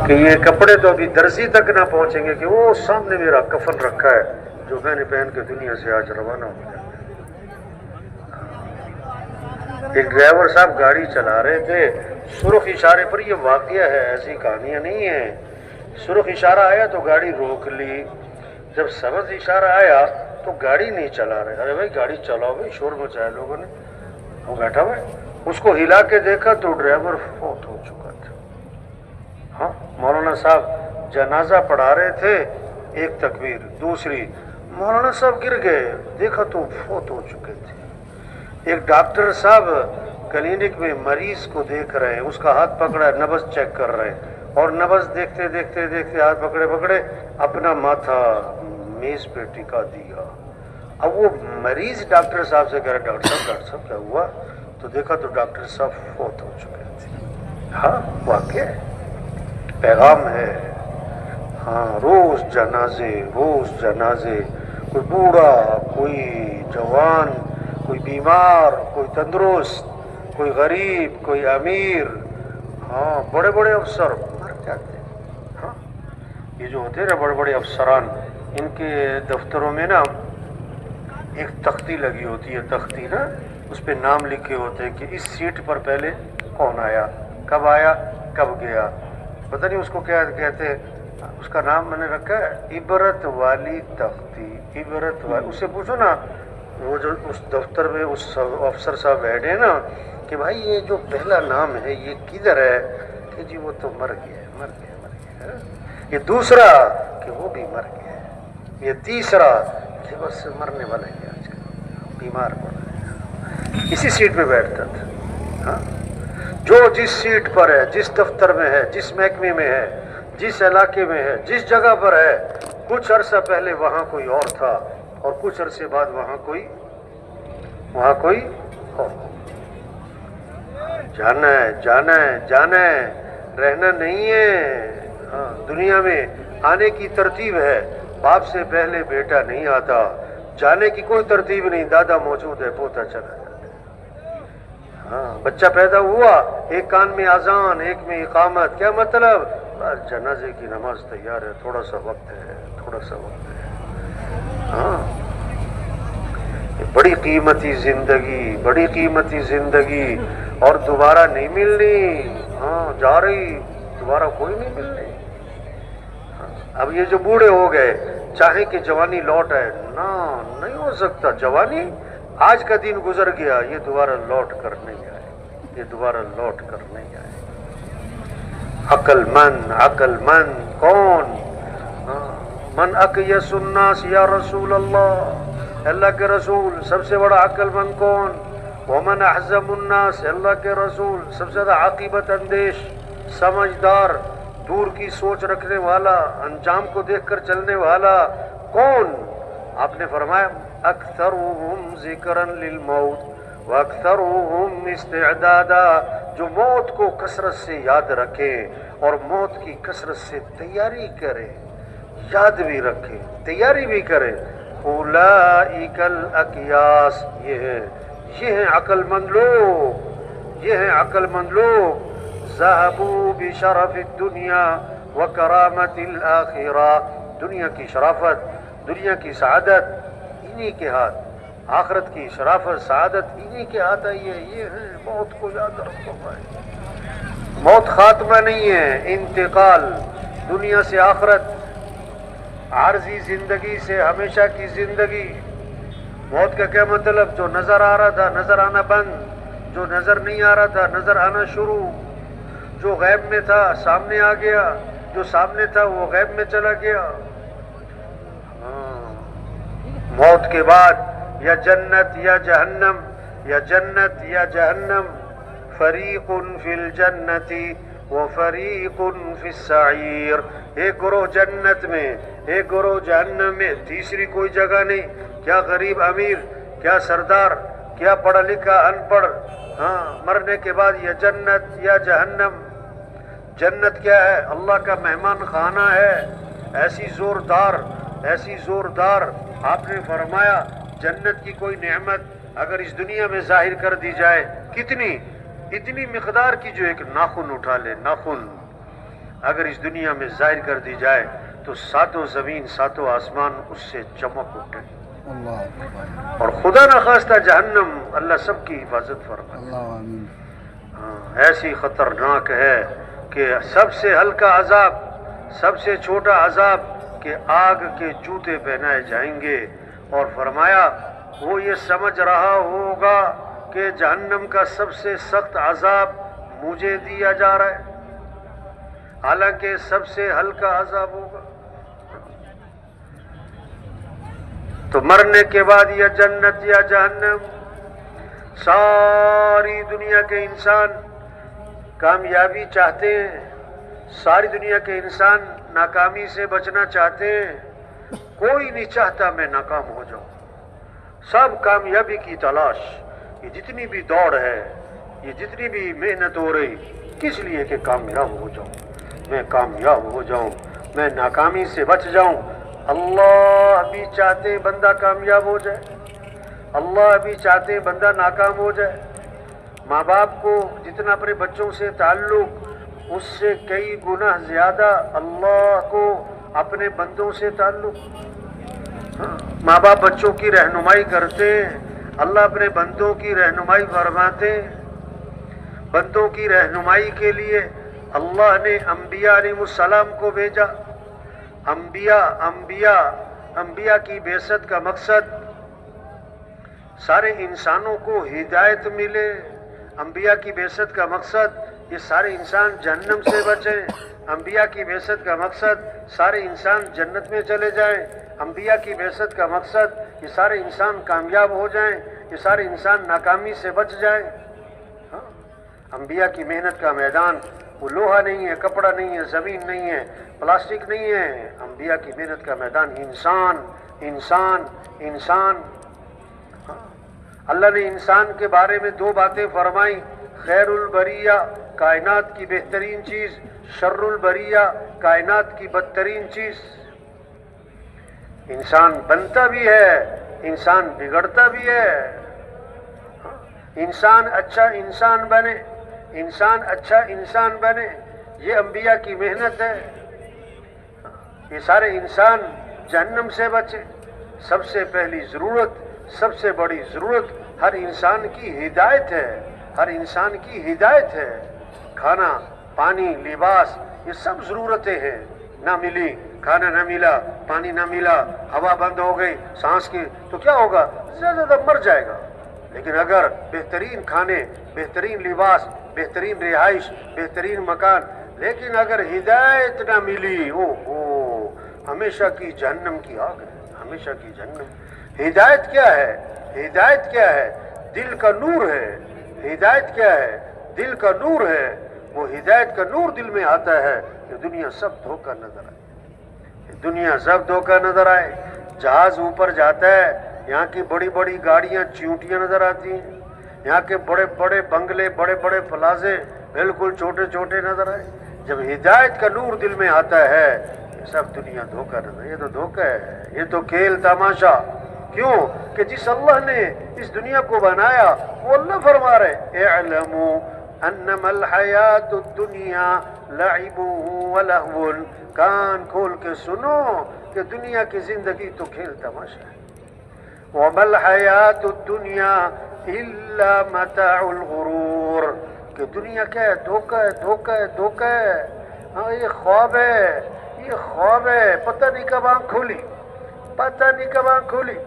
کہ یہ کپڑے تو ابھی درزی تک نہ پہنچیں گے کہ وہ سامنے میرا کفن رکھا ہے جو میں نے پہن کے دنیا سے آج روانہ ہو جائے۔ ایک ڈرائیور صاحب گاڑی چلا رہے تھے، سرخ اشارے پر، یہ واقعہ ہے، ایسی کہانیاں نہیں ہیں، سرخ اشارہ آیا تو گاڑی روک لی، جب سبز اشارہ آیا تو گاڑی نہیں چلا رہے، ارے بھائی گاڑی چلاؤ بھائی، شور مچایا لوگوں نے، وہ بیٹھا ہوا ہے، اس کو ہلا کے دیکھا تو ڈرائیور فوت ہو چکا تھا۔ ہاں، مولانا صاحب جنازہ پڑھا رہے تھے، ایک تکبیر، دوسری، مولانا صاحب گر گئے، دیکھا تو فوت ہو چکے تھے۔ ایک ڈاکٹر صاحب کلینک میں مریض کو دیکھ رہے ہیں، اس کا ہاتھ پکڑا ہے، نبض چیک کر رہے ہیں، اور نبض دیکھتے دیکھتے دیکھتے ہاتھ پکڑے اپنا ماتھا میز پہ ٹکا دیا۔ اب وہ مریض ڈاکٹر صاحب سے کہہ رہا، ڈاکٹر صاحب کیا ہوا؟ تو دیکھا تو ڈاکٹر صاحب فوت ہو چکے تھے۔ ہاں، واقعہ ہے، پیغام ہے۔ ہاں، روز جنازے، کوئی بوڑھا، کوئی جوان، کوئی بیمار، کوئی تندرست، کوئی غریب، کوئی امیر، ہاں، بڑے بڑے افسر مر جاتے ہیں۔ ہاں، یہ جو ہوتے ہیں نا بڑے بڑے افسران، ان کے دفتروں میں نا ایک تختی لگی ہوتی ہے، تختی نا، اس پہ نام لکھے ہوتے ہیں کہ اس سیٹ پر پہلے کون آیا کب گیا، پتہ نہیں اس کو کیا کہتے ہیں، اس کا نام میں نے رکھا ہے عبرت والی تختی، عبرت والی۔ اس سے پوچھو نا، وہ جو اس دفتر میں اس افسر صاحب بیٹھے نا کہ بھائی یہ جو پہلا نام ہے یہ کدھر ہے؟ کہ جی وہ تو مر گیا۔ یہ دوسرا کہ وہ بھی مر گیا، یہ تیسرا کہ بس مرنے والا ہے، آج کل بیمار پڑ رہا ہے، اسی سیٹ پہ بیٹھتا تھا۔ ہاں، جو جس سیٹ پر ہے، جس دفتر میں ہے، جس محکمے میں ہے، جس علاقے میں ہے، جس جگہ پر ہے، کچھ عرصہ پہلے وہاں کوئی اور تھا اور کچھ عرصے بعد وہاں کوئی اور۔ جانا ہے، رہنا نہیں ہے۔ ہاں، دنیا میں آنے کی ترتیب ہے، باپ سے پہلے بیٹا نہیں آتا، جانے کی کوئی ترتیب نہیں، دادا موجود ہے، پوتا چلا جاتا ہے۔ ہاں، بچہ پیدا ہوا، ایک کان میں اذان، ایک میں اقامت، کیا مطلب؟ بس جنازے کی نماز تیار ہے، تھوڑا سا وقت ہے۔ ہاں، بڑی قیمتی زندگی اور دوبارہ نہیں ملنی۔ ہاں، جا رہی، دوبارہ کوئی نہیں ملنی۔ اب یہ جو بوڑھے ہو گئے چاہیں کہ جوانی لوٹ آئے، نہ، نہیں ہو سکتا۔ جوانی آج کا دن گزر گیا، یہ دوبارہ لوٹ کر نہیں آئے۔ عقل مند کون؟ من اقیس الناس یا رسول اللہ کے رسول سب سے بڑا عقل مند کون؟ ومن احزم الناس، اللہ کے رسول سب سے زیادہ عاقبت اندیش، سمجھدار، دور کی سوچ رکھنے والا، انجام کو دیکھ کر چلنے والا کون؟ آپ نے فرمایا اکثرهم ذکرا للموت واکثرهم استعدادا، جو موت کو کثرت سے یاد رکھے اور موت کی کثرت سے تیاری کرے، یاد بھی رکھے، تیاری بھی کرے، اولئک الاکیاس، یہ ہیں عقل مند لوگ، ذهبوا بشرف الدنیا وکرامت الآخرہ، دنیا کی شرافت، دنیا کی سعادت انہی کے ہاتھ، آخرت کی شرافت سعادت انہی کے ہاتھ آئی ہے۔ یہ ہے، موت کو یاد رکھو بھائی، موت خاتمہ نہیں ہے، انتقال دنیا سے آخرت، عارضی زندگی سے ہمیشہ کی زندگی۔ موت کا کیا مطلب؟ جو نظر آ رہا تھا نظر آنا بند، جو نظر نہیں آ رہا تھا نظر آنا شروع، جو غیب میں تھا سامنے آ گیا، جو سامنے تھا وہ غیب میں چلا گیا۔ موت کے بعد یا جنت یا جہنم، فریق فی الجنت و فریق فی السعیر، ایک گروہ جنت میں ایک گروہ جہنم میں، تیسری کوئی جگہ نہیں۔ کیا غریب امیر، کیا سردار، کیا پڑھا لکھا ان پڑھ، ہاں، مرنے کے بعد یا جنت یا جہنم۔ جنت کیا ہے؟ اللہ کا مہمان خانہ ہے، ایسی زوردار آپ نے فرمایا جنت کی کوئی نعمت اگر اس دنیا میں ظاہر کر دی جائے، اتنی مقدار کی جو ایک ناخن اٹھا لے، ناخن، اگر اس دنیا میں ظاہر کر دی جائے تو ساتوں زمین ساتوں آسمان اس سے چمک اٹھے، اور خدا نخواستہ جہنم، اللہ سب کی حفاظت فرمائے۔ ایسی خطرناک ہے کہ سب سے ہلکا عذاب، سب سے چھوٹا عذاب کہ آگ کے جوتے پہنائے جائیں گے، اور فرمایا وہ یہ سمجھ رہا ہوگا کہ جہنم کا سب سے سخت عذاب مجھے دیا جا رہا ہے، حالانکہ سب سے ہلکا عذاب ہوگا۔ تو مرنے کے بعد یا جنت یا جہنم، ساری دنیا کے انسان کامیابی چاہتے ہیں، ساری دنیا کے انسان ناکامی سے بچنا چاہتے ہیں، کوئی نہیں چاہتا میں ناکام ہو جاؤں، سب کامیابی کی تلاش۔ یہ جتنی بھی دوڑ ہے، یہ جتنی بھی محنت ہو رہی، کس لیے کہ کامیاب ہو جاؤں، میں کامیاب ہو جاؤں، میں ناکامی سے بچ جاؤں۔ اللہ بھی چاہتے بندہ کامیاب ہو جائے، اللہ بھی چاہتے بندہ ناکام ہو جائے۔ ماں باپ کو جتنا اپنے بچوں سے تعلق، اس سے کئی گنا زیادہ اللہ کو اپنے بندوں سے تعلق۔ ماں باپ بچوں کی رہنمائی کرتے، اللہ اپنے بندوں کی رہنمائی فرماتے۔ بندوں کی رہنمائی کے لیے اللہ نے انبیاء علیہ السلام کو بھیجا۔ انبیاء کی بعثت کا مقصد سارے انسانوں کو ہدایت ملے۔ انبیاء کی بعثت کا مقصد یہ سارے انسان جہنم سے بچیں۔ انبیاء کی بعثت کا مقصد سارے انسان جنت میں چلے جائیں۔ انبیاء کی بعثت کا مقصد یہ سارے انسان کامیاب ہو جائیں، یہ سارے انسان ناکامی سے بچ جائیں۔ انبیاء کی محنت کا میدان وہ لوہا نہیں ہے، کپڑا نہیں ہے، زمین نہیں ہے، پلاسٹک نہیں ہے۔ انبیاء کی محنت کا میدان انسان، انسان، انسان۔ اللہ نے انسان کے بارے میں دو باتیں فرمائیں، خیر البریہ، کائنات کی بہترین چیز، شر البریہ، کائنات کی بدترین چیز۔ انسان بنتا بھی ہے، انسان بگڑتا بھی ہے۔ انسان اچھا انسان بنے، انسان اچھا انسان بنے، یہ انبیاء کی محنت ہے۔ یہ سارے انسان جہنم سے بچے۔ سب سے پہلی ضرورت، سب سے بڑی ضرورت ہر انسان کی ہدایت ہے، ہر انسان کی ہدایت ہے۔ کھانا، پانی، لباس، یہ سب ضرورتیں ہیں، نہ ملی، کھانا نہ ملا، پانی نہ ملا، ہوا بند ہو گئی سانس کی، تو کیا ہوگا؟ زیادہ مر جائے گا۔ لیکن اگر بہترین کھانے، بہترین لباس، بہترین رہائش، بہترین مکان، لیکن اگر ہدایت نہ ملی، ہمیشہ کی جہنم کی آگ ہے، ہمیشہ کی جہنم۔ ہدایت کیا ہے؟ ہدایت کیا ہے؟ دل کا نور ہے۔ ہدایت کیا ہے؟ دل کا نور ہے۔ وہ ہدایت کا نور دل میں آتا ہے کہ دنیا سب دھوکہ نظر آئے، دنیا سب دھوکہ نظر آئے۔ جہاز اوپر جاتا ہے، یہاں کی بڑی بڑی گاڑیاں، چیونٹیاں نظر آتی ہیں، یہاں کے بڑے بڑے بنگلے، بڑے بڑے پلازے بالکل چھوٹے چھوٹے نظر آئے۔ جب ہدایت کا نور دل میں آتا ہے، یہ سب دنیا دھوکہ نظر، یہ تو دھوکہ ہے، یہ تو کھیل تماشا۔ کیوں کہ جس اللہ نے اس دنیا کو بنایا وہ اللہ فرما رہے اعلموا انما الحیات الدنیا لعب ولہو، کان کھول کے سنو کہ دنیا کی زندگی تو کھیل تماشا ہے۔ وما الحیات الدنیا الا متاع الغرور، کہ دنیا کیا ہے؟ دھوکہ ہے، دھوکہ ہے، دھوکہ ہے۔ ہاں، یہ خواب ہے، یہ خواب ہے، پتہ نہیں کب آنکھ کھولی، پتہ نہیں کب آنکھ کھولی۔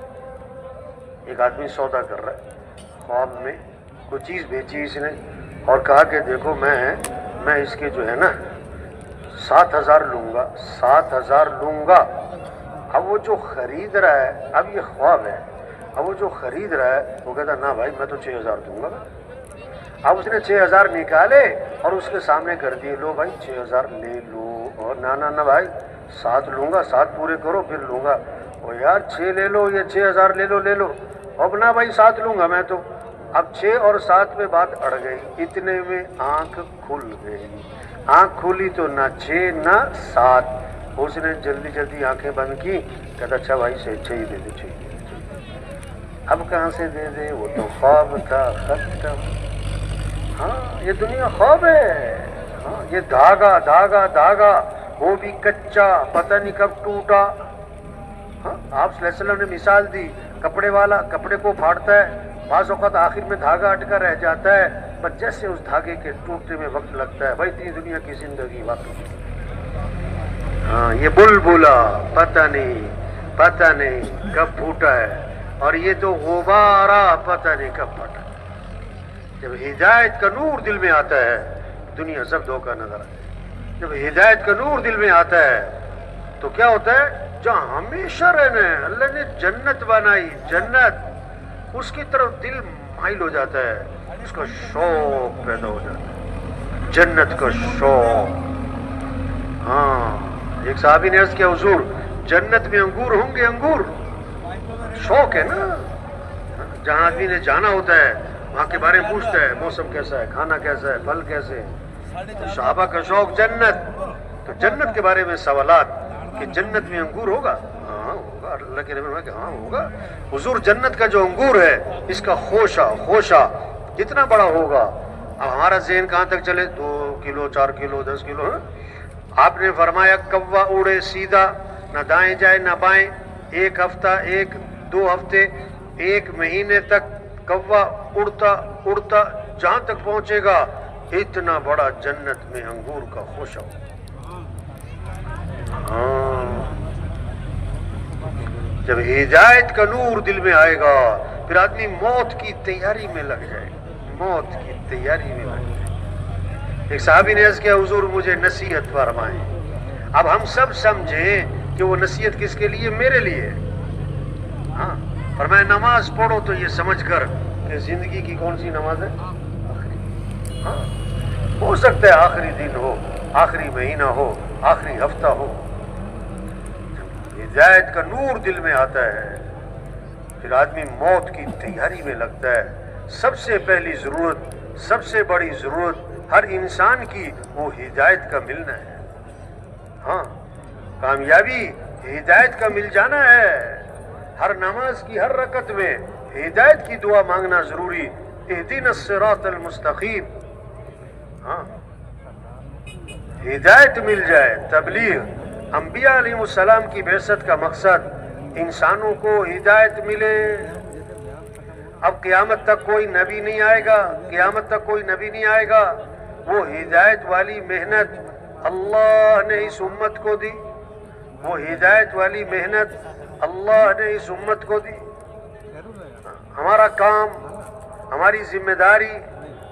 ایک آدمی سودا کر رہا ہے، خواب میں کوئی چیز بیچی اس نے اور کہا کہ دیکھو میں اس کے جو ہے نا 7,000 لوں گا، 7,000 لوں گا۔ اب وہ جو خرید رہا ہے، اب یہ خواب ہے، اب وہ جو خرید رہا ہے وہ کہتا نہ بھائی میں تو 6,000 دوں گا۔ اب اس نے 6,000 نکالے اور اس کے سامنے کر دیے، لو بھائی 6,000 لے لو، اور نہ بھائی 7 لوں گا، 7 پورے کرو پھر لوں گا۔ اور یار 6 لے لو، یہ 6,000 لے لو، اب نہ بھائی 7 لوں گا میں تو۔ اب 6 اور 7 میں بات اڑ گئی، اتنے میں آنکھ کھل گئی۔ آنکھ کھولی تو نہ 6 نہ 7، اس نے جلدی جلدی آنکھیں بند کی، کہتا اچھا بھائی سے 6 ہی دے دے، 6 ہی دے دے۔ اب کہاں سے دے دے، وہ تو خواب تھا ختم۔ ہاں، یہ دنیا خواب ہے، یہ دھاگا دھاگا دھاگا وہ بھی کچا، پتہ نہیں کب ٹوٹا۔ آپ صلی اللہ علیہ وسلم نے مثال دی، کپڑے والا کپڑے کو پھاڑتا ہے، بعض اوقات آخر میں دھاگا اٹکا رہ جاتا ہے، پر جیسے اس دھاگے کے ٹوٹنے میں وقت لگتا ہے، بھائی اتنی دنیا کی زندگی واقعی یہ بلبلا پتہ نہیں کب پھوٹا ہے، اور یہ تو غبارہ پتہ نہیں کب پھٹا۔ جب ہدایت کا نور دل میں آتا ہے دنیا سب دھوکہ نظر آتا ہے۔ جب ہدایت کا نور دل میں آتا ہے تو کیا ہوتا ہے؟ جہاں ہمیشہ رہنا ہے، اللہ نے جنت بنائی، جنت، اس کی طرف دل مائل ہو جاتا ہے، اس کا شوق پیدا ہو جاتا ہے، جنت کا شوق۔ ایک صحابی نے عرض کیا، حضور جنت میں انگور ہوں گے؟ انگور شوق ہے نا، جہاں آدمی نے جانا ہوتا ہے وہاں کے بارے میں پوچھتا ہے، موسم کیسا ہے، کھانا کیسا ہے، پھل کیسے ہیں۔ تو صحابہ کا شوق جنت، تو جنت کے بارے میں سوالات کہ جنت میں انگور ہوگا؟ ہاں ہوگا، اللہ کے نبی نے کہا ہاں ہوگا حضور، جنت کا جو انگور ہے اس کا خوشہ کتنا بڑا ہوگا؟ اب ہمارا ذہن کہاں تک چلے؟ 2 کلو 4 کلو 10 کلو۔ آپ نے فرمایا کوا اڑے سیدھا، نہ دائیں جائے نہ بائیں، 1 ہفتہ 1-2 ہفتے 1 مہینے تک کوا اڑتا اڑتا جہاں تک پہنچے گا، اتنا بڑا جنت میں انگور کا خوشہ۔ جب ہدایت کا نور دل میں آئے گا پھر آدمی موت کی تیاری میں لگ جائے، موت کی تیاری میں لگ جائے۔ ایک صحابی نے عرض کیا، حضور مجھے نصیحت فرمائیں۔ اب ہم سب سمجھیں کہ وہ نصیحت کس کے لیے؟ میرے لیے۔ فرمایا نماز پڑھو تو یہ سمجھ کر کہ زندگی کی کون سی نماز ہے؟ ہو سکتا ہے آخری دن ہو، آخری مہینہ ہو، آخری ہفتہ ہو۔ ہدایت کا نور دل میں آتا ہے پھر آدمی موت کی تیاری میں لگتا ہے۔ سب سے پہلی ضرورت، سب سے بڑی ضرورت ہر انسان کی وہ ہدایت کا ملنا ہے۔ کامیابی ہدایت کا مل جانا ہے۔ ہر نماز کی ہر رکعت میں ہدایت کی دعا مانگنا ضروری، اہدنا الصراط المستقیم۔ ہدایت مل جائے، تبلیغ۔ انبیاء علیہ السلام کی بعثت کا مقصد انسانوں کو ہدایت ملے۔ اب قیامت تک کوئی نبی نہیں آئے گا، قیامت تک کوئی نبی نہیں آئے گا، وہ ہدایت والی محنت اللہ نے اس امت کو دی، وہ ہدایت والی محنت اللہ نے اس امت کو دی۔ ہمارا کام، ہماری ذمہ داری،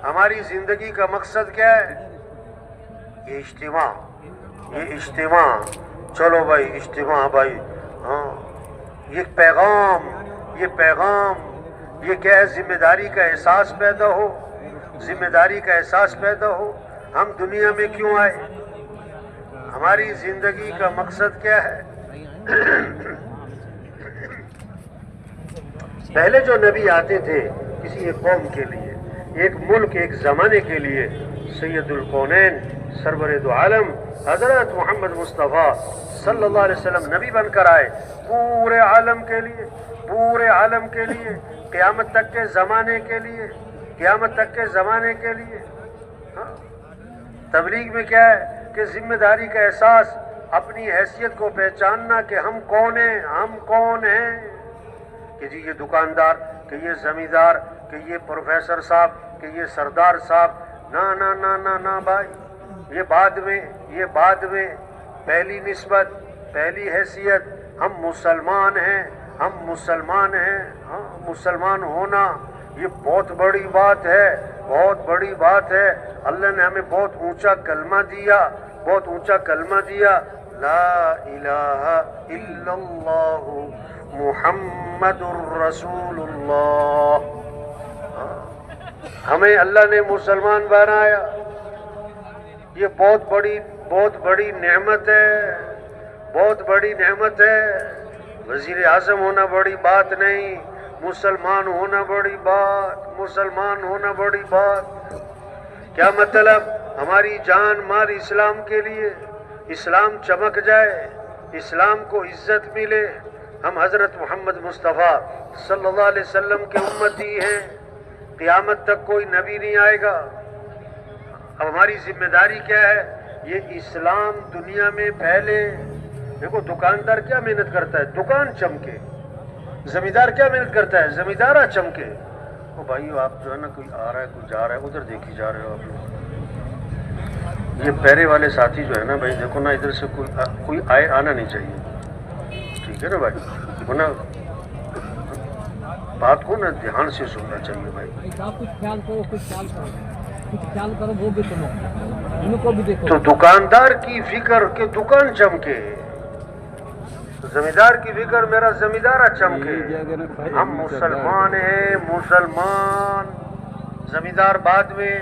ہماری زندگی کا مقصد کیا ہے؟ یہ اجتماع، چلو بھائی اجتماع بھائی، یہ پیغام، یہ کیا ہے؟ ذمہ داری کا احساس پیدا ہو، ذمہ داری کا احساس پیدا ہو۔ ہم دنیا میں کیوں آئے؟ ہماری زندگی کا مقصد کیا ہے؟ پہلے جو نبی آتے تھے کسی ایک قوم کے لیے، ایک ملک، ایک زمانے کے لیے، سید الکونین سرور دو عالم حضرت محمد مصطفیٰ صلی اللہ علیہ وسلم نبی بن کر آئے پورے عالم کے لیے، پورے عالم کے لیے، قیامت تک کے زمانے کے لیے، قیامت تک کے زمانے کے لیے۔ تبلیغ میں کیا ہے کہ ذمہ داری کا احساس، اپنی حیثیت کو پہچاننا کہ ہم کون ہیں، کہ جی یہ دکاندار، کہ یہ زمیندار، کہ یہ پروفیسر صاحب، کہ یہ سردار صاحب، نہ بھائی، یہ بعد میں پہلی نسبت، پہلی حیثیت ہم مسلمان ہیں، مسلمان ہونا یہ بہت بڑی بات ہے، بہت بڑی بات ہے۔ اللہ نے ہمیں بہت اونچا کلمہ دیا، لا الہ الا اللہ محمد الرسول اللہ۔ ہمیں اللہ نے مسلمان بنایا، یہ بہت بڑی نعمت ہے، بہت بڑی نعمت ہے۔ وزیر اعظم ہونا بڑی بات نہیں، مسلمان ہونا بڑی بات۔ کیا مطلب؟ ہماری جان مال اسلام کے لیے، اسلام چمک جائے، اسلام کو عزت ملے۔ ہم حضرت محمد مصطفیٰ صلی اللہ علیہ وسلم کے امتی ہیں، قیامت تک کوئی نبی نہیں آئے گا۔ اب ہماری ذمہ داری کیا ہے؟ یہ اسلام دنیا میں پھیلے. دیکھو دکاندار کیا محنت کرتا ہے؟ دکان چمکے. زمیندار کیا محنت کرتا ہے؟ زمیندارہ چمکے. او بھائیو آپ جو ہے نا، کوئی آ رہا ہے کوئی جا رہا ہے، ادھر دیکھی جا رہے ہو آپ لوگ. یہ پیرے والے ساتھی جو ہے نا بھائی، دیکھو نا ادھر سے کوئی آنا نہیں چاہیے، ٹھیک ہے نا بھائی؟ ورنہ بات کو نا دھیان سے سننا چاہیے بھائی. کچھ خیال کرو، کچھ خیال کرو، کچھ خیال کرو، وہ بھی سنو، ان کو بھی دیکھو. تو دکاندار کی فکر کہ دکان چمکے، زمیندار کی فکر میرا زمیندارہ چمکے. ہم مسلمان ہیں، مسلمان. زمیندار بعد میں،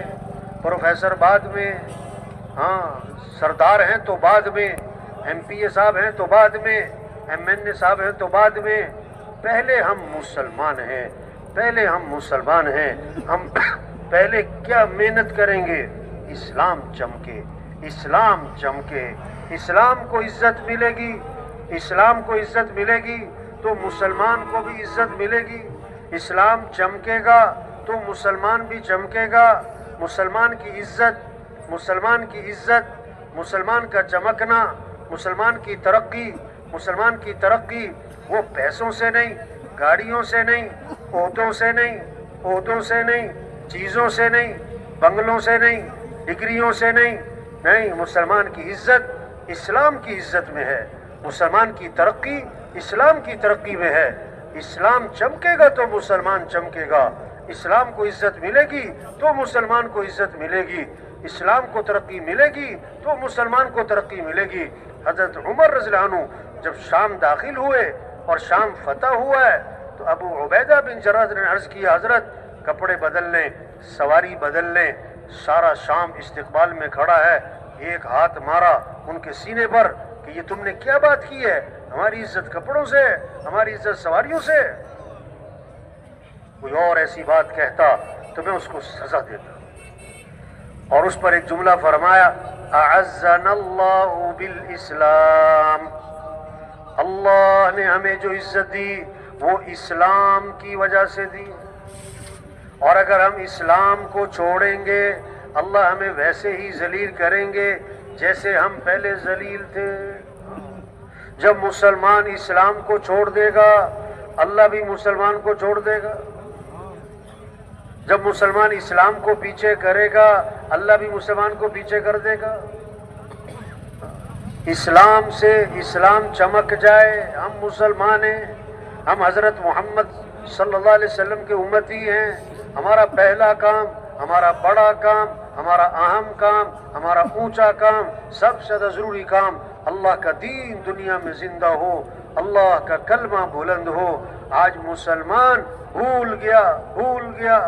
پروفیسر بعد میں، ہاں سردار ہیں تو بعد میں، ایم پی اے صاحب ہیں تو بعد میں، ایم این اے صاحب ہیں تو بعد میں. پہلے ہم مسلمان ہیں، پہلے ہم مسلمان ہیں. ہم پہلے کیا محنت کریں گے؟ اسلام چمکے، اسلام چمکے. اسلام کو عزت ملے گی، اسلام کو عزت ملے گی تو مسلمان کو بھی عزت ملے گی. اسلام چمکے گا تو مسلمان بھی چمکے گا. مسلمان کی عزت، مسلمان کی عزت، مسلمان کا چمکنا، مسلمان کی ترقی، مسلمان کی ترقی وہ پیسوں سے نہیں، گاڑیوں سے نہیں، عہدوں سے نہیں، عہدوں سے نہیں، چیزوں سے نہیں، بنگلوں سے نہیں، ڈگریوں سے نہیں. نہیں، مسلمان کی عزت اسلام کی عزت میں ہے. مسلمان کی ترقی اسلام کی ترقی میں ہے. اسلام چمکے گا تو مسلمان چمکے گا. اسلام کو عزت ملے گی تو مسلمان کو عزت ملے گی. اسلام کو ترقی ملے گی تو مسلمان کو ترقی ملے گی. حضرت عمر رضی اللہ عنہ جب شام داخل ہوئے اور شام فتح ہوا ہے تو ابو عبیدہ بن جراح نے عرض کیا، حضرت کپڑے بدل لیں، سواری بدل لیں. سارا شام استقبال میں کھڑا ہے. ایک ہاتھ مارا ان کے سینے پر کہ یہ تم نے کیا بات کی ہے؟ ہماری عزت کپڑوں سے، ہماری عزت سواریوں سے. کوئی اور ایسی بات کہتا تو میں اس کو سزا دیتا. اور اس پر ایک جملہ فرمایا، اعزنا اللہ بالاسلام. اللہ نے ہمیں جو عزت دی وہ اسلام کی وجہ سے دی. اور اگر ہم اسلام کو چھوڑیں گے اللہ ہمیں ویسے ہی ذلیل کریں گے جیسے ہم پہلے ذلیل تھے. جب مسلمان اسلام کو چھوڑ دے گا اللہ بھی مسلمان کو چھوڑ دے گا. جب مسلمان اسلام کو پیچھے کرے گا اللہ بھی مسلمان کو پیچھے کر دے گا. اسلام سے اسلام چمک جائے. ہم مسلمان ہیں، ہم حضرت محمد صلی اللہ علیہ وسلم کے امتی ہیں. ہمارا پہلا کام، ہمارا بڑا کام، ہمارا اہم کام، ہمارا اونچا کام، سب سے زیادہ ضروری کام اللہ کا دین دنیا میں زندہ ہو، اللہ کا کلمہ بلند ہو. آج مسلمان بھول گیا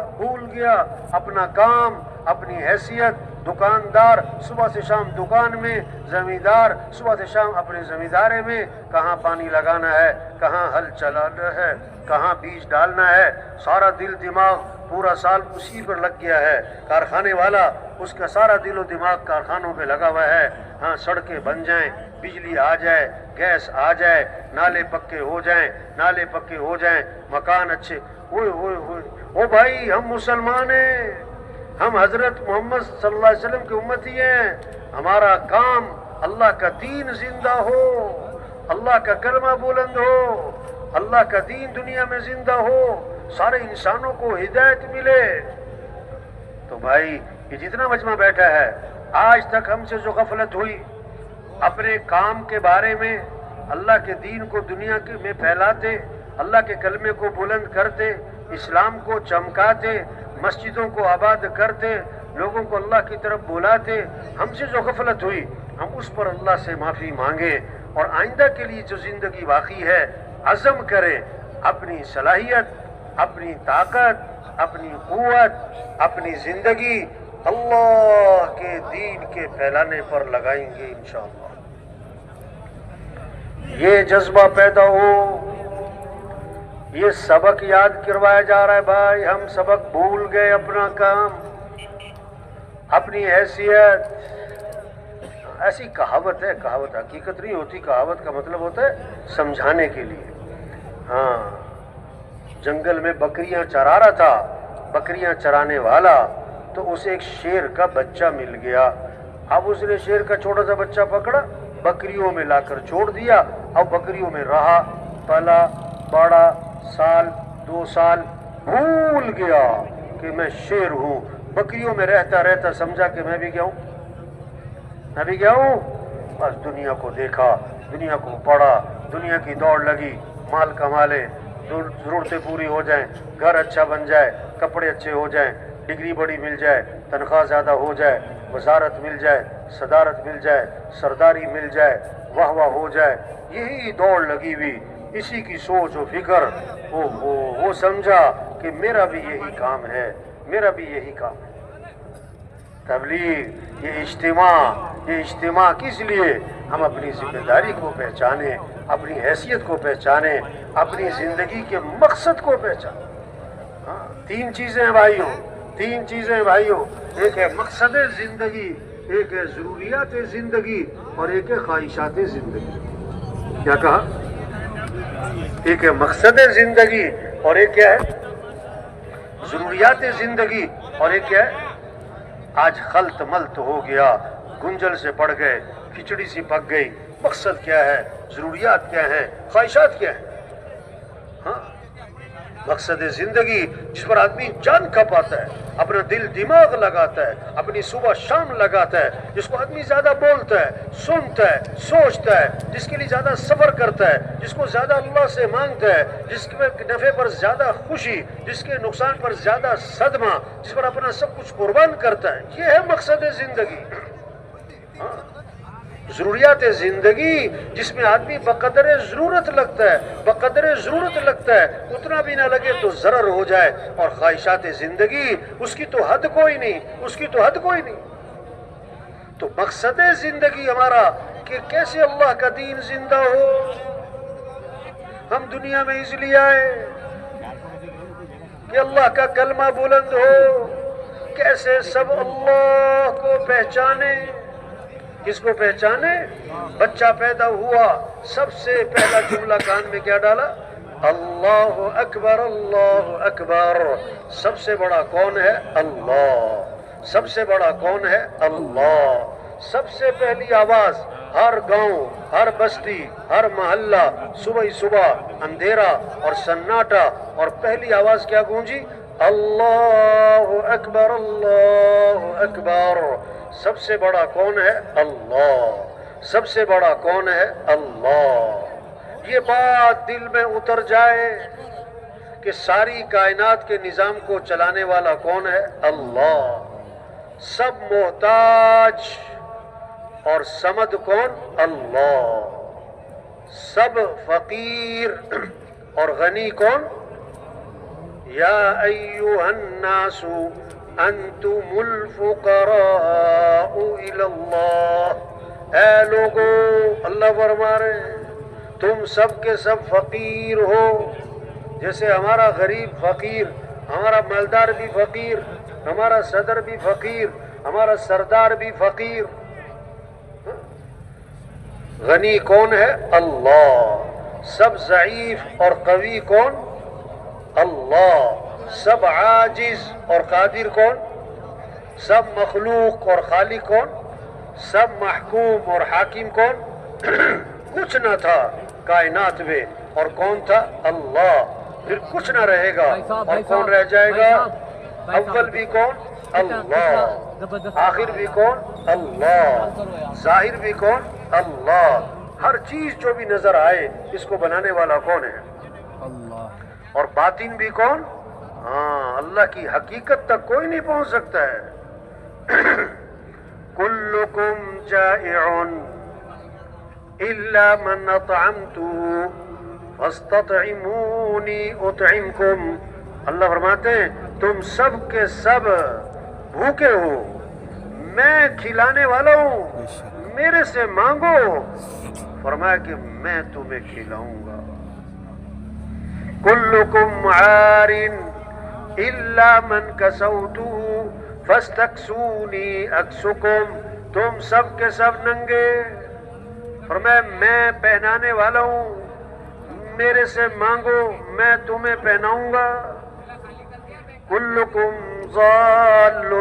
اپنا کام، اپنی حیثیت. دکاندار صبح سے شام دکان میں، زمیندار صبح سے شام اپنے زمیندارے میں. کہاں پانی لگانا ہے، کہاں ہل چلانا ہے، کہاں بیج ڈالنا ہے. سارا دل دماغ پورا سال اسی پر لگ گیا ہے. کارخانے والا اس کا سارا دل و دماغ کارخانوں پہ لگا ہوا ہے. ہاں سڑکیں بن جائیں، بجلی آ جائے، گیس آ جائے، نالے پکے ہو جائیں، نالے پکے ہو جائیں، مکان اچھے. او بھائی ہم مسلمان ہیں، ہم حضرت محمد صلی اللہ علیہ وسلم کے امتی ہیں. ہمارا کام اللہ کا دین زندہ ہو، اللہ کا کلمہ بلند ہو، اللہ کا دین دنیا میں زندہ ہو، سارے انسانوں کو ہدایت ملے. تو بھائی یہ جتنا مجمع بیٹھا ہے آج تک ہم سے جو غفلت ہوئی اپنے کام کے بارے میں، اللہ کے دین کو دنیا میں پھیلاتے، اللہ کے کلمے کو بلند کرتے، اسلام کو چمکاتے، مسجدوں کو آباد کرتے، لوگوں کو اللہ کی طرف بلاتے. ہم سے جو غفلت ہوئی ہم اس پر اللہ سے معافی مانگیں اور آئندہ کے لیے جو زندگی باقی ہے عزم کریں. اپنی صلاحیت، اپنی طاقت، اپنی قوت، اپنی زندگی اللہ کے دین کے پھیلانے پر لگائیں گے انشاءاللہ. یہ جذبہ پیدا ہو. یہ سبق یاد کروایا جا رہا ہے بھائی. ہم سبق بھول گئے، اپنا کام، اپنی حیثیت. ایسی کہاوت ہے، کہاوت حقیقت نہیں ہوتی. کہاوت کا مطلب ہوتا ہے سمجھانے کے لیے. ہاں جنگل میں بکریاں چرا رہا تھا، بکریاں چرانے والا تو اسے ایک شیر کا بچہ مل گیا. اب اس نے شیر کا چھوٹا سا بچہ پکڑا, بکریوں میں لا کر چھوڑ دیا. اب بکریوں میں رہا, پلا بڑا, سال 2 سال, بھول گیا کہ میں شیر ہوں. بکریوں میں رہتا رہتا سمجھا کہ میں بھی کیا ہوں, میں بھی کیا ہوں. بس دنیا کو دیکھا, دنیا کو پڑھا, دنیا کی دوڑ لگی, مال کما لے, ضرورتیں پوری ہو جائیں, گھر اچھا بن جائے, کپڑے اچھے ہو جائیں, ڈگری بڑی مل جائے, تنخواہ زیادہ ہو جائے, وزارت مل جائے, صدارت مل جائے, سرداری مل جائے, واہ واہ ہو جائے. یہی دوڑ لگی ہوئی, اسی کی سوچ و فکر. وہ سمجھا کہ میرا بھی یہی کام ہے, میرا بھی یہی کام ہے. تبلیغ, یہ اجتماع کس لیے؟ ہم اپنی ذمہ داری کو پہچانیں, اپنی حیثیت کو پہچانیں, اپنی زندگی کے مقصد کو پہچانیں. 3 چیزیں ہیں بھائیوں, 3 چیزیں ہیں بھائیوں. ایک ہے مقصد زندگی, ایک ہے ضروریات زندگی, اور ایک ہے خواہشات زندگی. کیا کہا؟ ایک ہے مقصد زندگی, اور ایک کیا ہے؟ ضروریات زندگی, اور ایک کیا ہے؟ آج خلط ملط ہو گیا, گنجل سے پڑ گئے, کھچڑی سی پک گئی. مقصد کیا ہے, ضروریات کیا ہیں, خواہشات کیا ہیں؟ ہاں, مقصد زندگی جس پر آدمی جان کھپاتا ہے, اپنا دل دماغ لگاتا ہے, اپنی صبح شام لگاتا ہے, جس کو آدمی زیادہ بولتا ہے, سنتا ہے, سوچتا ہے, جس کے لیے زیادہ صبر کرتا ہے, جس کو زیادہ اللہ سے مانگتا ہے, جس کے نفع پر زیادہ خوشی, جس کے نقصان پر زیادہ صدمہ, جس پر اپنا سب کچھ قربان کرتا ہے. یہ ہے مقصد زندگی. ضروریات زندگی جس میں آدمی بقدر ضرورت لگتا ہے, بقدر ضرورت لگتا ہے, اتنا بھی نہ لگے تو ضرر ہو جائے. اور خواہشات زندگی اس کی تو حد کوئی نہیں, اس کی تو حد کوئی نہیں. تو مقصد زندگی ہمارا کہ کیسے اللہ کا دین زندہ ہو. ہم دنیا میں اس لیے آئے کہ اللہ کا کلمہ بلند ہو, کیسے سب اللہ کو پہچانے. کس کو پہچانے؟ بچہ پیدا ہوا, سب سے پہلا جملہ کان میں کیا ڈالا؟ اللہ اکبر, اللہ اکبر. سب سے بڑا کون ہے؟ اللہ. سب سے بڑا کون ہے؟ اللہ. سب سے پہلی آواز ہر گاؤں, ہر بستی, ہر محلہ, صبح ہی صبح اندھیرا اور سناٹا, اور پہلی آواز کیا گونجی؟ اللہ اکبر, اللہ اکبر. سب سے بڑا کون ہے؟ اللہ. سب سے بڑا کون ہے؟ اللہ. یہ بات دل میں اتر جائے کہ ساری کائنات کے نظام کو چلانے والا کون ہے؟ اللہ. سب محتاج اور صمد کون؟ اللہ. سب فقیر اور غنی کون؟ یا ایھا الناس انتم الفقراء الی اللہ. اے لوگو, اللہ فرما رہے تم سب کے سب فقیر ہو. جیسے ہمارا غریب فقیر, ہمارا مالدار بھی فقیر, ہمارا صدر بھی فقیر, ہمارا سردار بھی فقیر. غنی کون ہے؟ اللہ. سب ضعیف اور قوی کون؟ اللہ. سب عاجز اور قادر کون؟ سب مخلوق اور خالق کون؟ سب محکوم اور حاکم کون؟ کچھ نہ تھا کائنات میں, اور کون تھا؟ اللہ. پھر کچھ نہ رہے گا, اور کون رہ جائے گا؟ اول بھی کون؟ اللہ. آخر بھی کون؟ اللہ. ظاہر بھی کون؟ اللہ. ہر چیز جو بھی نظر آئے اس کو بنانے والا کون ہے؟ اللہ. اور باطن بھی کون؟ ہاں, اللہ کی حقیقت تک کوئی نہیں پہنچ سکتا ہے. کلکم جائع الا من اطعمته فاستطعمونی اطعمکم. اللہ فرماتے ہیں تم سب کے سب بھوکے ہو, میں کھلانے والا ہوں, میرے سے مانگو. فرمایا کہ میں تمہیں کھلاؤں گا. کلکم عار الا من کسوته فاستکسونی اکسکم. تم سب کے سب ننگے, فرمایا میں پہنانے والا ہوں, میرے سے مانگو میں تمہیں پہناؤں گا. کلکم ضال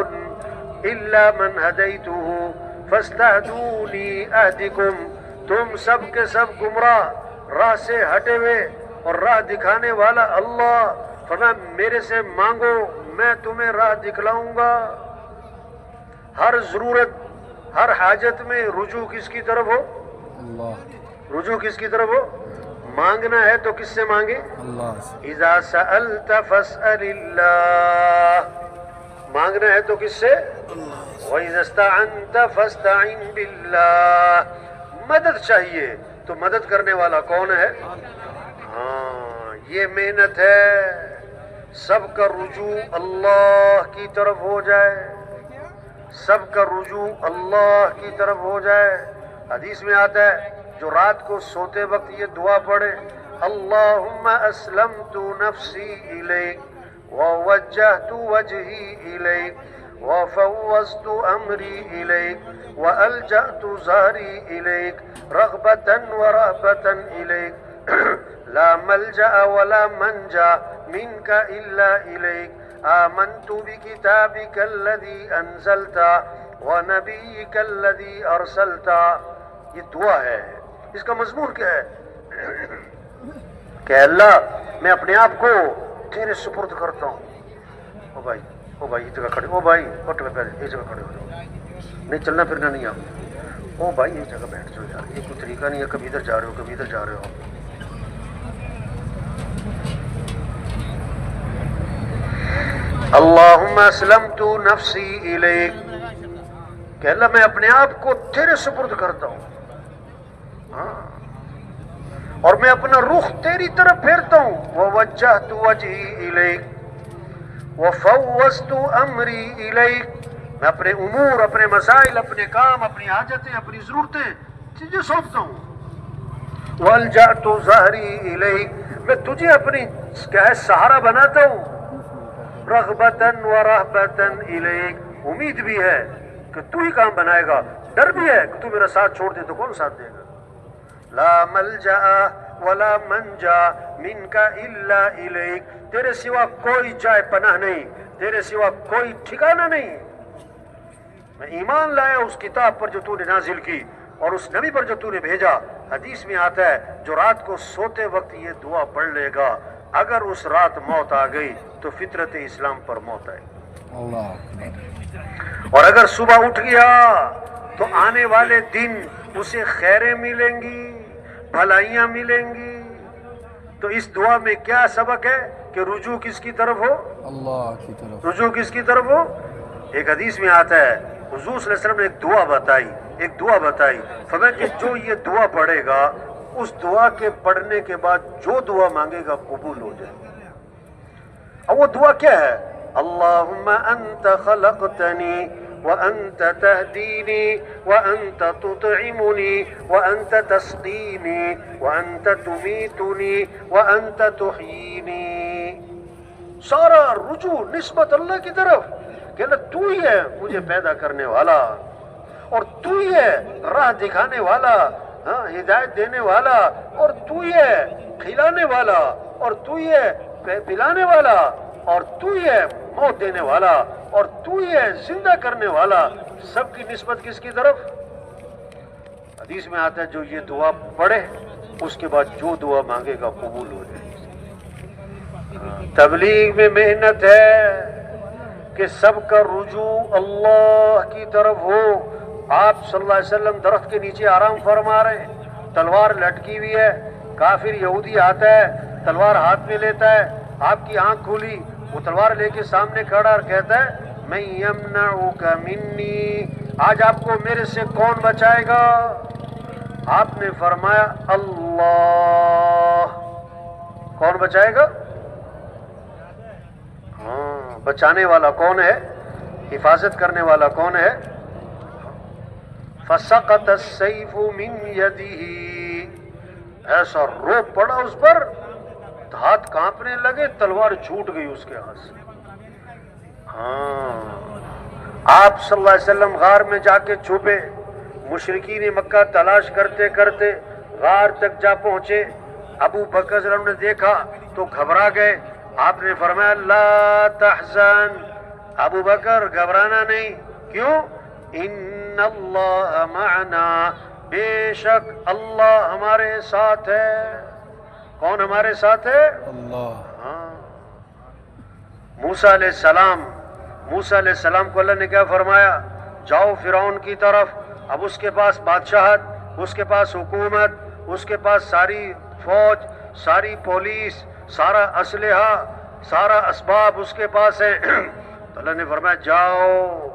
إلا من هديته فاستهدوني أهدكم. تم سب کے سب گمراہ راہ سے ہٹے ہوئے اور راہ دکھانے والا اللہ. فرمایا میرے سے مانگو میں تمہیں راہ دکھلاؤں گا. ہر ضرورت ہر حاجت میں رجوع کس کی طرف ہو؟ اللہ رجوع کس کی طرف ہو؟ مانگنا ہے تو کس سے مانگے؟ اللہ سے. اذا سألت فاسأل اللہ. مانگنا ہے تو کس سے؟ وَإِذَا اسْتَعَنْتَ فَاسْتَعِنْ بِاللَّهِ. مدد چاہیے تو مدد کرنے والا کون ہے؟ ہاں یہ محنت ہے. سب کا رجوع اللہ کی طرف ہو جائے. سب کا رجوع اللہ کی طرف ہو جائے. حدیث میں آتا ہے جو رات کو سوتے وقت یہ دعا پڑھے اللہم اسلمت نفسی الیک ووجہت وجہی الیک وفوضت امری الیک والجأت ظہری الیک رغبتا ورہبتا الیک لا ملجأ ولا منجا منک الا الیک آمنت بکتابک الذی انزلتا ونبیک الذی ارسلتا. یہ دعا ہے. اس کا مضمون کیا ہے؟ کہ اللہ میں اپنے آپ کو تیرے سپرد کرتا ہوں. او بھائی یہ جگہ کھڑے. او بھائی اٹھ پہلے یہ جگہ کھڑے ہو جاؤ. نہیں چلنا پھرنا نہیں آپ. او بھائی یہ جگہ بیٹھ جاؤ یار. یہ کوئی طریقہ نہیں ہے. کبھی ادھر جا رہے ہو کبھی ادھر جا رہے ہو. اللہم اسلمت نفسی الیک. کہ اللہ میں اپنے آپ کو تیرے سپرد کرتا ہوں. اور میں اپنا رخ تیری طرف پھیرتا ہوں. ووجہت وجہی الیک وفوضت امری الیک. میں اپنے امور اپنے مسائل اپنے کام اپنی حاجتیں اپنی ضرورتیں تجھے سونپتا ہوں. والجأت ظہری الیک. میں تجھے اپنی کیا ہے سہارا بناتا ہوں. رغبتا ورہبتا الیک. امید بھی ہے کہ تو ہی کام بنائے گا. ڈر بھی ہے کہ تو میرا ساتھ چھوڑ دے تو کون ساتھ دے گا. لا ملجا ولا منجا منک الا الیک. تیرے سوا کوئی جائے پناہ نہیں. تیرے سوا کوئی ٹھکانہ نہیں. میں ایمان لایا اس کتاب پر جو تو نے نازل کی اور اس نبی پر جو تو نے بھیجا. حدیث میں آتا ہے جو رات کو سوتے وقت یہ دعا پڑھ لے گا اگر اس رات موت آ گئی تو فطرت اسلام پر موت آئے. اللہ اور اگر صبح اٹھ گیا تو آنے والے دن اسے خیریں ملیں گی بھلائیاں ملیں گی. تو اس دعا میں کیا سبق ہے کہ رجوع کس کی طرف ہو؟ اللہ کی طرف. رجوع کس کی طرف ہو؟ ایک حدیث میں آتا ہے حضور صلی اللہ علیہ وسلم نے ایک دعا بتائی. فرمایا کہ جو یہ دعا پڑھے گا اس دعا کے پڑھنے کے بعد جو دعا مانگے گا قبول ہو جائے. اب وہ دعا کیا ہے؟ اللہم انت خلقتنی وأنت تهديني وأنت تطعمني وأنت تسقيني وأنت تميتني وأنت تحييني. سارا رجوع نسبت اللہ کی طرف کہ اللہ تو ہی ہے مجھے پیدا کرنے والا اور تو ہی ہے راہ دکھانے والا ہدایت دینے والا اور تو ہی ہے کھلانے والا اور تو ہی ہے پلانے والا اور تو ہی ہے موت دینے والا اور تو ہی ہے زندہ کرنے والا. سب کی نسبت کس کی طرف؟ حدیث میں آتا ہے جو یہ دعا پڑھے اس کے بعد جو دعا مانگے گا قبول ہو جائے. تبلیغ میں محنت ہے کہ سب کا رجوع اللہ کی طرف ہو. آپ صلی اللہ علیہ وسلم درخت کے نیچے آرام فرما رہے ہیں. تلوار لٹکی ہوئی ہے. کافر یہودی آتا ہے تلوار ہاتھ میں لیتا ہے. آپ کی آنکھ کھلی وہ تلوار لے کے سامنے کھڑا اور کہتا ہے میں یمنعک منی. آج آپ کو میرے سے کون بچائے گا؟ آپ نے فرمایا اللہ. کون بچائے گا؟ ہاں بچانے والا کون ہے؟ حفاظت کرنے والا کون ہے؟ فسقط السیف من یدہ. ایسا روب پڑا اس پر ہاتھ کانپنے لگے تلوار چھوٹ گئی اس کے ہاتھ سے. ہاں آپ صلی اللہ علیہ وسلم غار میں جا کے چھپے. مشرکین مکہ تلاش کرتے کرتے غار تک جا پہنچے. ابو بکر رضی اللہ عنہ نے دیکھا تو گھبرا گئے. آپ نے فرمایا لا تحزن. ابو بکر گھبرانا نہیں. کیوں؟ ان اللہ معنا، بے شک اللہ ہمارے ساتھ ہے۔ کون ہمارے ساتھ ہے؟ اللہ۔ موسیٰ علیہ السلام کو اللہ نے کیا فرمایا؟ جاؤ فرعون کی طرف، اب اس کے پاس بادشاہت، اس کے پاس حکومت، اس کے پاس ساری فوج، ساری پولیس، سارا اسلحہ، سارا اسباب اس کے پاس ہے۔ تو اللہ نے فرمایا جاؤ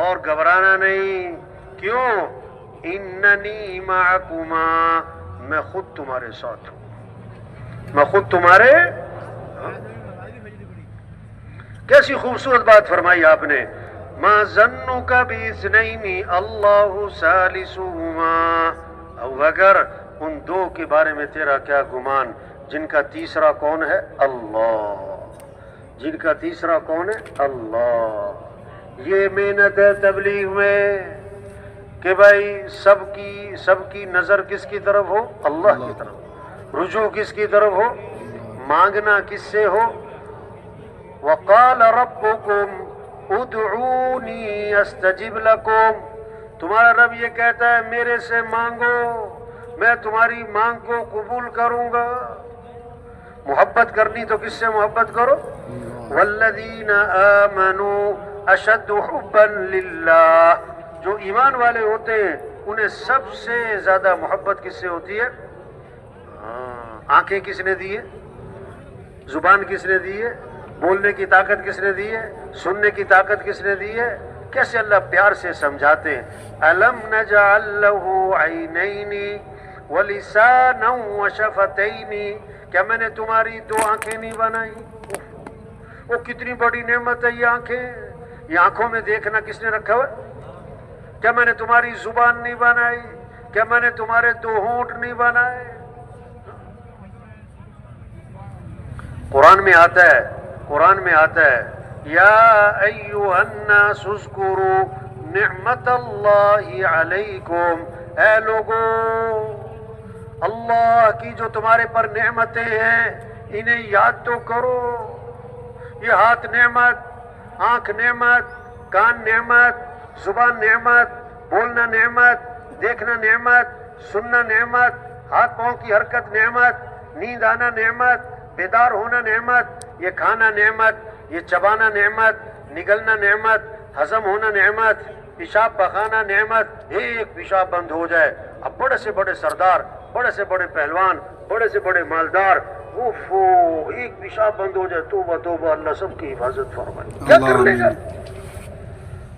اور گھبرانا نہیں، کیوں؟ اننی معکما، میں خود تمہارے ساتھ ہوں، میں خود تمہارے۔ کیسی خوبصورت بات فرمائی آپ نے، ما ظنک باثنین اللہ ثالثہما، ابو بکر ان دو کے بارے میں تیرا کیا گمان جن کا تیسرا کون ہے؟ اللہ، جن کا تیسرا کون ہے؟ اللہ۔ یہ محنت ہے تبلیغ میں کہ بھائی سب کی نظر کس کی طرف ہو؟ اللہ کی طرف، رجوع کس کی طرف ہو؟ مانگنا کس سے ہو؟ وقال ربکم ادعونی استجب لکم، تمہارا رب یہ کہتا ہے میرے سے مانگو، میں تمہاری مانگ کو قبول کروں گا۔ محبت کرنی تو کس سے محبت کرو؟ والذین آمنوا اشد حبا للہ، جو ایمان والے ہوتے ہیں انہیں سب سے زیادہ محبت کس سے ہوتی ہے؟ آنکھیں کس نے دی ہے؟ زبان کس نے دی ہے؟ بولنے کی طاقت کس نے دی ہے؟ سننے کی طاقت کس نے دی ہے؟ کیسے اللہ پیار سے سمجھاتے ہیں، الم نجعل لہ عینین ولسانا وشفتین، کیا میں نے تمہاری دو آنکھیں نہیں بنائی؟ وہ کتنی بڑی نعمت ہے یہ آنکھیں، یہ آنکھوں میں دیکھنا کس نے رکھا ہوا؟ کیا میں نے تمہاری زبان نہیں بنائی؟ کیا میں نے تمہارے دو ہونٹ نہیں بنائے؟ قرآن میں آتا ہے یا ایھا الناس اذکروا نعمت اللہ علیکم، اے لوگو اللہ کی جو تمہارے پر نعمتیں ہیں انہیں یاد تو کرو۔ یہ ہاتھ نعمت، آنکھ نعمت، کان نعمت، زبان نعمت، بولنا نعمت، دیکھنا نعمت، سننا نعمت، ہاتھ پاؤں کی حرکت نعمت، نیند آنا نعمت، بیدار ہونا نعمت، یہ کھانا نعمت، یہ چبانا نعمت، نگلنا نعمت، ہضم ہونا نعمت، پیشاب پخانا نعمت۔ ایک پیشاب بند ہو جائے، اب بڑے سے بڑے سردار، بڑے سے بڑے پہلوان، بڑے سے بڑے مالدار، ایک پیشاب بند ہو جائے، توبہ توبہ، اللہ سب کی حفاظت فرمائے، کیا کر لے گا؟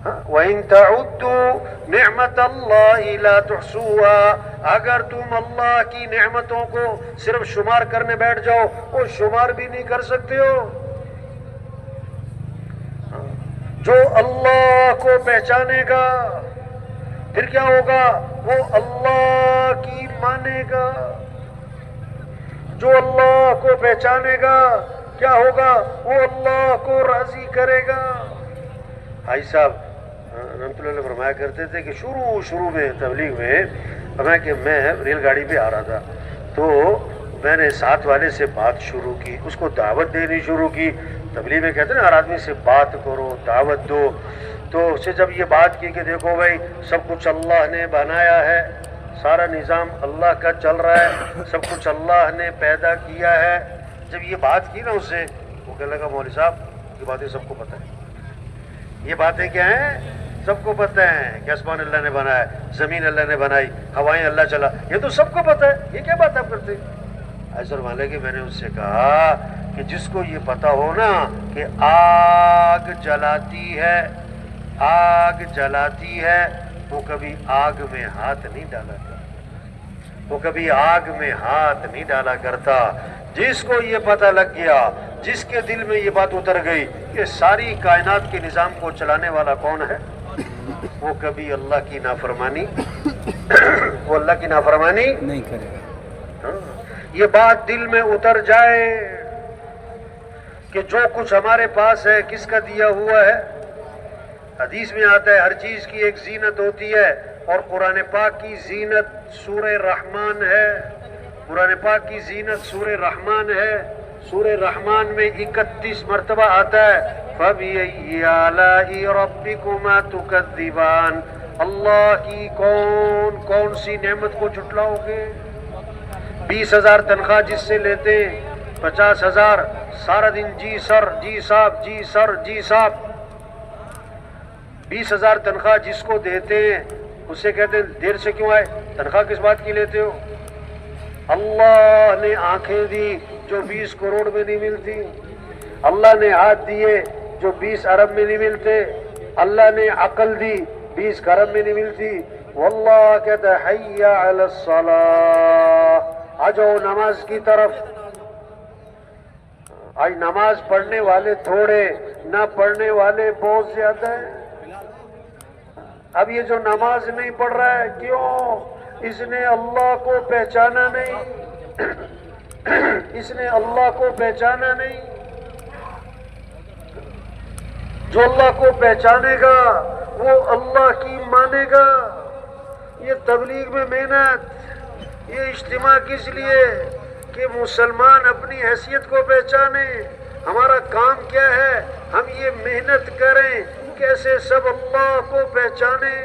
وَإِن تَعُدُّوا نِعْمَةَ اللَّهِ لَا تُحْصُوهَا، اگر تم اللہ کی نعمتوں کو صرف شمار کرنے بیٹھ جاؤ، وہ شمار بھی نہیں کر سکتے ہو۔ جو اللہ کو پہچانے گا پھر کیا ہوگا؟ وہ اللہ کی مانے گا۔ جو اللہ کو پہچانے گا کیا ہوگا؟ وہ اللہ کو راضی کرے گا۔ بھائی صاحب رحمۃ اللہ علیہ فرمایا کرتے تھے کہ شروع میں تبلیغ میں فرمایا کہ میں ریل گاڑی پہ آ رہا تھا تو میں نے ساتھ والے سے بات شروع کی، اس کو دعوت دینی شروع کی۔ تبلیغ میں کہتے ہیں نا ہر آدمی سے بات کرو، دعوت دو، تو اسے جب یہ بات کی کہ دیکھو بھائی سب کچھ اللہ نے بنایا ہے، سارا نظام اللہ کا چل رہا ہے، سب کچھ اللہ نے پیدا کیا ہے، جب یہ بات کی نا اس سے، وہ کہنے لگا مولوی صاحب یہ باتیں سب کو پتہ ہے، یہ باتیں کیا ہیں؟ سب کو پتہ ہے کہ آسمان اللہ نے بنایا، زمین اللہ نے بنائی، ہوائیں اللہ چلا، یہ تو سب کو پتہ ہے، یہ کیا بات آپ کرتے ہیں؟ ایسا مانے کہ میں نے اس سے کہا کہ جس کو یہ پتہ ہو نا کہ آگ جلاتی ہے وہ کبھی آگ میں ہاتھ نہیں ڈالا کرتا، وہ کبھی آگ میں ہاتھ نہیں ڈالا کرتا۔ جس کو یہ پتہ لگ گیا، جس کے دل میں یہ بات اتر گئی کہ ساری کائنات کے نظام کو چلانے والا کون ہے، وہ کبھی اللہ کی نافرمانی وہ اللہ کی نافرمانی نہیں کرے گا۔ یہ بات دل میں اتر جائے کہ جو کچھ ہمارے پاس ہے کس کا دیا ہوا ہے؟ حدیث میں آتا ہے ہر چیز کی ایک زینت ہوتی ہے، اور قرآن پاک کی زینت سورہ رحمان ہے، قرآن پاک کی زینت سورہ رحمان ہے۔ سورہ رحمان میں 31 مرتبہ آتا ہے فَبِأَيِّ آلَاءِ رَبِّكُمَا تُكَذِّبَانِ، اللہ کی کون کون سی نعمت کو جھٹلاؤ گے؟ 20,000 تنخواہ جس سے لیتے ہیں، 50,000 سارا دن جی سر جی صاحب جی سر جی صاحب، 20,000 تنخواہ جس کو دیتے ہیں اس سے کہتے ہیں دیر سے کیوں آئے؟ تنخواہ کس بات کی لیتے ہو؟ اللہ نے آنکھیں دی جو 20 کروڑ میں نہیں ملتی، اللہ نے ہاتھ دیے جو 20 ارب میں نہیں ملتے، اللہ نے عقل دی 20 کھرب میں نہیں ملتی، واللہ کہتا ہے حی علی الصلاۃ، آ جاؤ نماز کی طرف۔ آج نماز پڑھنے والے تھوڑے، نہ پڑھنے والے بہت زیادہ ہیں۔ اب یہ جو نماز نہیں پڑھ رہا ہے کیوں؟ اس نے اللہ کو پہچانا نہیں، اس نے اللہ کو پہچانا نہیں۔ جو اللہ کو پہچانے گا وہ اللہ کی مانے گا۔ یہ تبلیغ میں محنت، یہ اجتماع کس لیے کہ مسلمان اپنی حیثیت کو پہچانے۔ ہمارا کام کیا ہے؟ ہم یہ محنت کریں کیسے سب اللہ کو پہچانے۔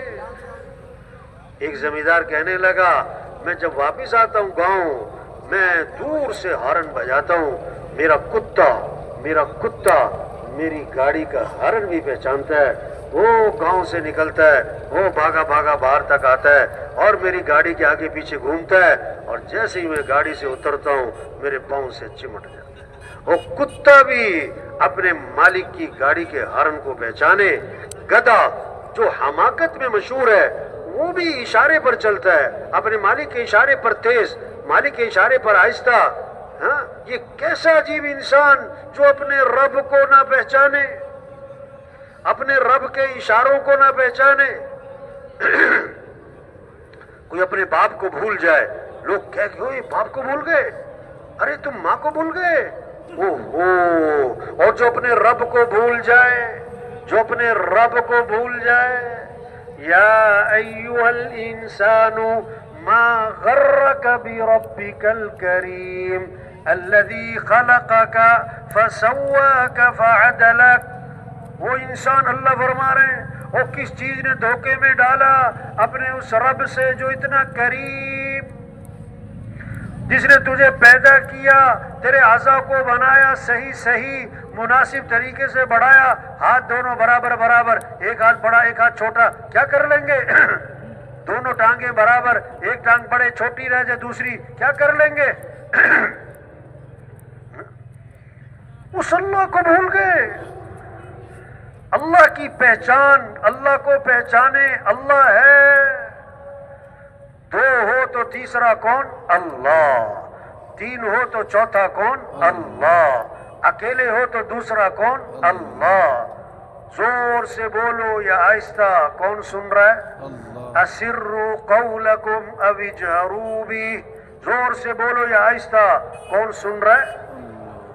ایک زمیندار کہنے لگا میں جب واپس آتا ہوں گاؤں میں دور سے ہارن بجاتا ہوں، میرا کتا میری گاڑی کا ہارن بھی پہچانتا ہے، وہ گاؤں سے نکلتا ہے، وہ بھاگا بھاگا باہر تک آتا ہے اور میری گاڑی کے آگے پیچھے گھومتا ہے، اور جیسے ہی میں گاڑی سے اترتا ہوں میرے پاؤں سے چمٹ جاتا ہے۔ وہ کتا بھی اپنے مالک کی گاڑی کے ہارن کو پہچانے۔ گدھا جو حماقت میں مشہور ہے وہ بھی اشارے پر چلتا ہے، اپنے مالک کے اشارے پر تیز، مالک کے اشارے پر آہستہ۔ ہاں، یہ کیسا عجیب انسان جو اپنے رب کو نہ پہچانے، اپنے رب کے اشاروں کو نہ پہچانے۔ کوئی اپنے باپ کو بھول جائے، لوگ کہہ کہ اوہ باپ کو بھول گئے، ارے تم ماں کو بھول گئے، اور جو اپنے رب کو بھول جائے، جو اپنے رب کو بھول جائے، یا ایھا الانسان ما غرک بربک الکریم الذی خلقک فسواک فعدلک۔ وہ انسان، اللہ فرما رہے ہیں، وہ کس چیز نے دھوکے میں ڈالا؟ اپنے اس رب سے جو اتنا کریم، جس نے تجھے پیدا کیا، تیرے اعضاء کو بنایا، صحیح مناسب طریقے سے بڑھایا، ہاتھ دونوں برابر، ایک ہاتھ بڑا ایک ہاتھ چھوٹا، کیا کر لیں گے؟ دونوں ٹانگیں برابر، ایک ٹانگ بڑے چھوٹی رہ جائے دوسری، کیا کر لیں گے؟ اس اللہ کو بھول گئے۔ اللہ کی پہچان، اللہ کو پہچانے، اللہ ہے، دو ہو تو تیسرا کون؟ اللہ، تین ہو تو چوتھا کون؟ اللہ، اکیلے ہو تو دوسرا کون؟ اللہ۔ زور سے بولو یا آہستہ، کون سن رہا ہے؟ اسروا قولکم او اجہروا بہ، زور سے بولو یا آہستہ، کون سن رہا ہے؟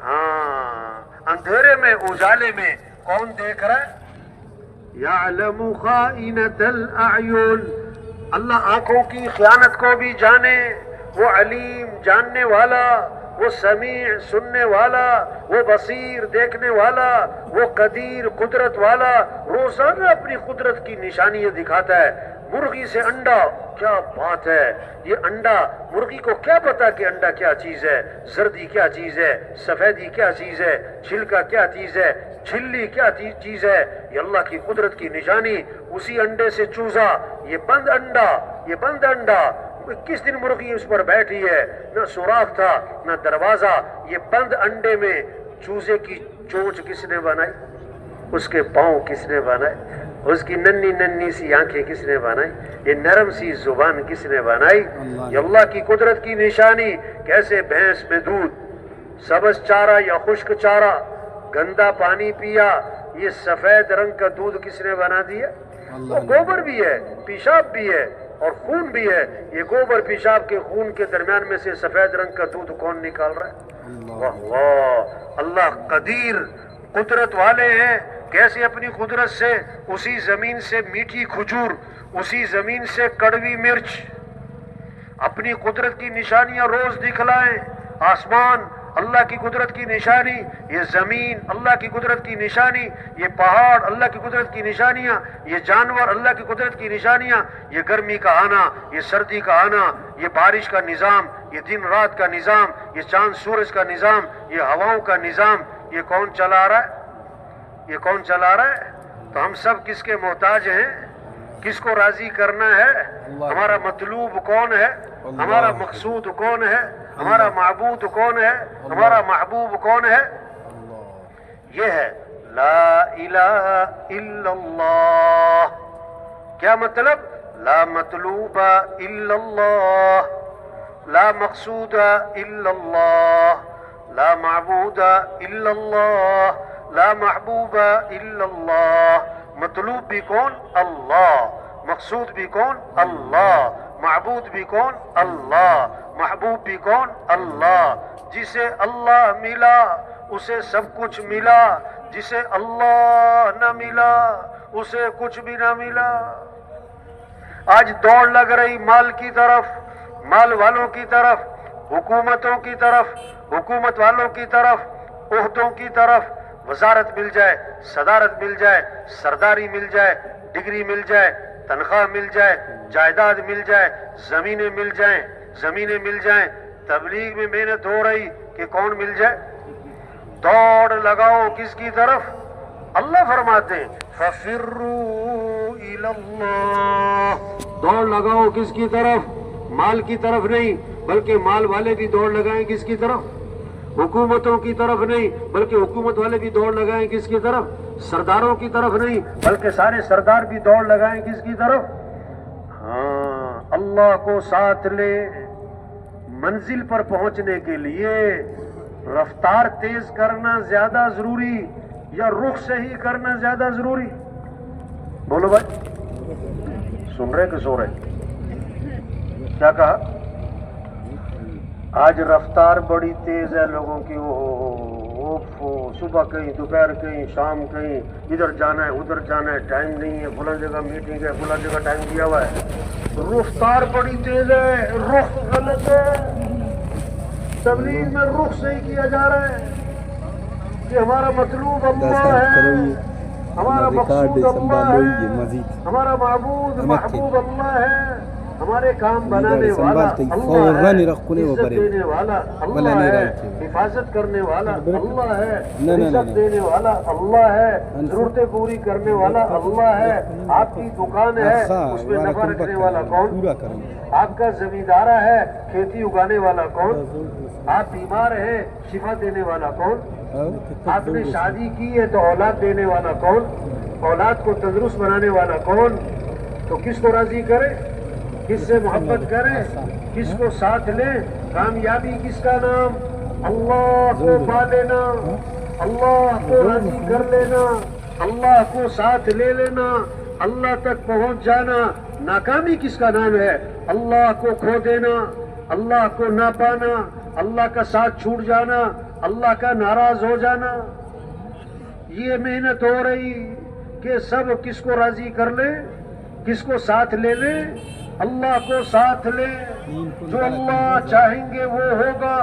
ہاں، اندھیرے میں اجالے میں کون دیکھ رہا ہے؟ یعلم خائنۃ الاعین، اللہ آنکھوں کی خیانت کو بھی جانے، وہ علیم جاننے والا، وہ سمیع سننے والا، وہ بصیر دیکھنے والا، وہ قدیر قدرت والا، روزانہ اپنی قدرت کی نشانیاں دکھاتا ہے۔ مرغی سے انڈا، کیا بات ہے! یہ انڈا، مرغی کو کیا پتا کہ انڈا کیا چیز ہے، زردی کیا چیز ہے، سفیدی کیا چیز ہے، چھلکا کیا چیز ہے، چھلی کیا چیز ہے؟ یہ اللہ کی قدرت کی نشانی۔ اسی انڈے سے چوزا، یہ بند انڈا، کس دن مرغی اس پر بیٹھی ہے، نہ سوراخ تھا نہ دروازہ، یہ بند انڈے میں چوزے کی چونچ کس نے بنائی؟ اس کے پاؤں کس نے بنائے؟ اس کی ننھی سی آنکھیں کس نے بنائی؟ یہ نرم سی زبان کس نے بنائی؟ یہ اللہ کی قدرت کی نشانی۔ کیسے بھینس میں دودھ، سبز چارہ یا خشک چارہ، گندا پانی پیا، یہ سفید رنگ کا دودھ کس نے بنا دیا؟ وہ گوبر بھی ہے، پیشاب بھی ہے اور خون بھی ہے۔ یہ گوبر پیشاب کے خون کے درمیان میں سے سفید رنگ کا دودھ کون نکال رہا ہے؟ واہ، اللہ قدیر قدرت والے ہیں۔ کیسے اپنی قدرت سے اسی زمین سے میٹھی کھجور، اسی زمین سے کڑوی مرچ، اپنی قدرت کی نشانیاں روز دکھلائیں۔ آسمان اللہ کی قدرت کی نشانی، یہ زمین اللہ کی قدرت کی نشانی، یہ پہاڑ اللہ کی قدرت کی نشانیاں، یہ جانور اللہ کی قدرت کی نشانیاں، یہ گرمی کا آنا، یہ سردی کا آنا، یہ بارش کا نظام، یہ دن رات کا نظام، یہ چاند سورج کا نظام، یہ ہواؤں کا نظام، یہ کون چلا رہا ہے؟ یہ کون چلا رہا ہے؟ تو ہم سب کس کے محتاج ہیں؟ کس کو راضی کرنا ہے؟ ہمارا مطلوب کون ہے؟ ہمارا مقصود کون ہے؟ ہمارا معبود کون ہے؟ ہمارا محبوب کون ہے؟ یہ ہے لا الہ الا اللہ۔ کیا مطلب؟ لا مطلوب الا اللہ، لا مقصود الا اللہ، لا معبود الا اللہ، لا محبوب الا اللہ۔ مطلوب بھی کون؟ اللہ۔ مقصود بھی کون؟ اللہ۔ معبود بھی کون؟ اللہ۔ محبوب بھی کون؟ اللہ۔ جسے اللہ ملا اسے سب کچھ ملا، جسے اللہ نہ ملا اسے کچھ بھی نہ ملا۔ آج دوڑ لگ رہی مال کی طرف، مال والوں کی طرف، حکومتوں کی طرف، حکومت والوں کی طرف، عہدوں کی طرف، وزارت مل جائے، صدارت مل جائے، سرداری مل جائے، ڈگری مل جائے، تنخواہ مل جائے، جائیداد مل جائے، زمینیں مل جائیں، زمینیں مل جائیں، تبلیغ میں محنت ہو رہی کہ کون مل جائے؟ دوڑ لگاؤ کس کی طرف؟ اللہ فرماتے ہیں فَفِرُّوا إِلَى اللَّهِ، دوڑ لگاؤ کس کی طرف؟ مال کی طرف نہیں، بلکہ مال والے بھی دوڑ لگائیں کس کی طرف؟ حکومتوں کی طرف نہیں، بلکہ حکومت والے بھی دوڑ لگائیں کس کی طرف؟ سرداروں کی طرف نہیں، بلکہ سارے سردار بھی دوڑ لگائیں کس کی طرف؟ ہاں، اللہ کو ساتھ لے۔ منزل پر پہنچنے کے لیے رفتار تیز کرنا زیادہ ضروری یا رخ صحیح کرنا زیادہ ضروری؟ بولو بھائی، سن رہے کہ سو رہے؟ کیا کہا؟ آج رفتار بڑی تیز ہے لوگوں کی، صبح کہیں، دوپہر کہیں، شام کہیں، ادھر جانا ہے ادھر جانا ہے، ٹائم نہیں ہے، فلاں جگہ میٹنگ ہے، فلاں جگہ ٹائم دیا ہوا ہے۔ رفتار بڑی تیز ہے، رخ غلط ہے۔ تبلیغ میں رخ صحیح کیا جا رہا ہے کہ ہمارا مطلوب اللہ ہے، ہمارا مقصود اللہ ہے، ہمارا معبود محبوب اللہ ہے، ہمارے کام بنانے والا اللہ ہے، عزت دینے والا اللہ ہے، حفاظت کرنے والا اللہ ہے، عزت دینے والا اللہ ہے، ضرورتیں پوری کرنے والا اللہ ہے۔ آپ کی دکان ہے، اس میں نفع رکھنے والا کون؟ آپ کا زمیندارہ ہے، کھیتی اگانے والا کون؟ آپ بیمار ہیں، شفا دینے والا کون؟ آپ نے شادی کی ہے تو اولاد دینے والا کون؟ اولاد کو تندرست بنانے والا کون؟ تو کس کو راضی کرے؟ کس سے محبت کریں؟ کس کو ساتھ لیں؟ کامیابی کس کا نام؟ اللہ کو پا لینا، اللہ کو راضی کر لینا، اللہ کو ساتھ لے لینا، اللہ تک پہنچ جانا۔ ناکامی کس کا نام ہے؟ اللہ کو کھو دینا، اللہ کو نہ پانا، اللہ کا ساتھ چھوٹ جانا، اللہ کا ناراض ہو جانا۔ یہ محنت ہو رہی کہ سب کس کو راضی کر لیں، کس کو ساتھ لے لیں؟ اللہ کو ساتھ لیں۔ جو اللہ چاہیں گے وہ ہوگا،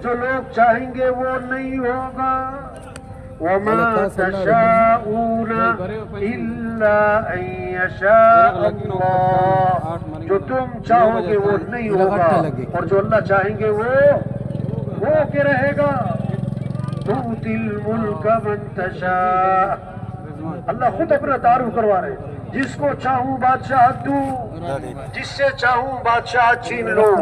جو لوگ چاہیں گے وہ نہیں ہوگا۔ وَمَا تَشَاءُونَ إِلَّا أَن يَشَاءَ اللَّهُ، جو تم چاہو گے وہ نہیں ہوگا، اور جو اللہ چاہیں گے وہ ہو کے رہے گا۔ تُؤْتِي الْمُلْكَ مَن تَشَاءُ، اللہ خود اپنا تعارف کروا رہے ہیں۔ جس کو چاہوں بادشاہت دوں، جس سے چاہوں بادشاہت چھین لوں،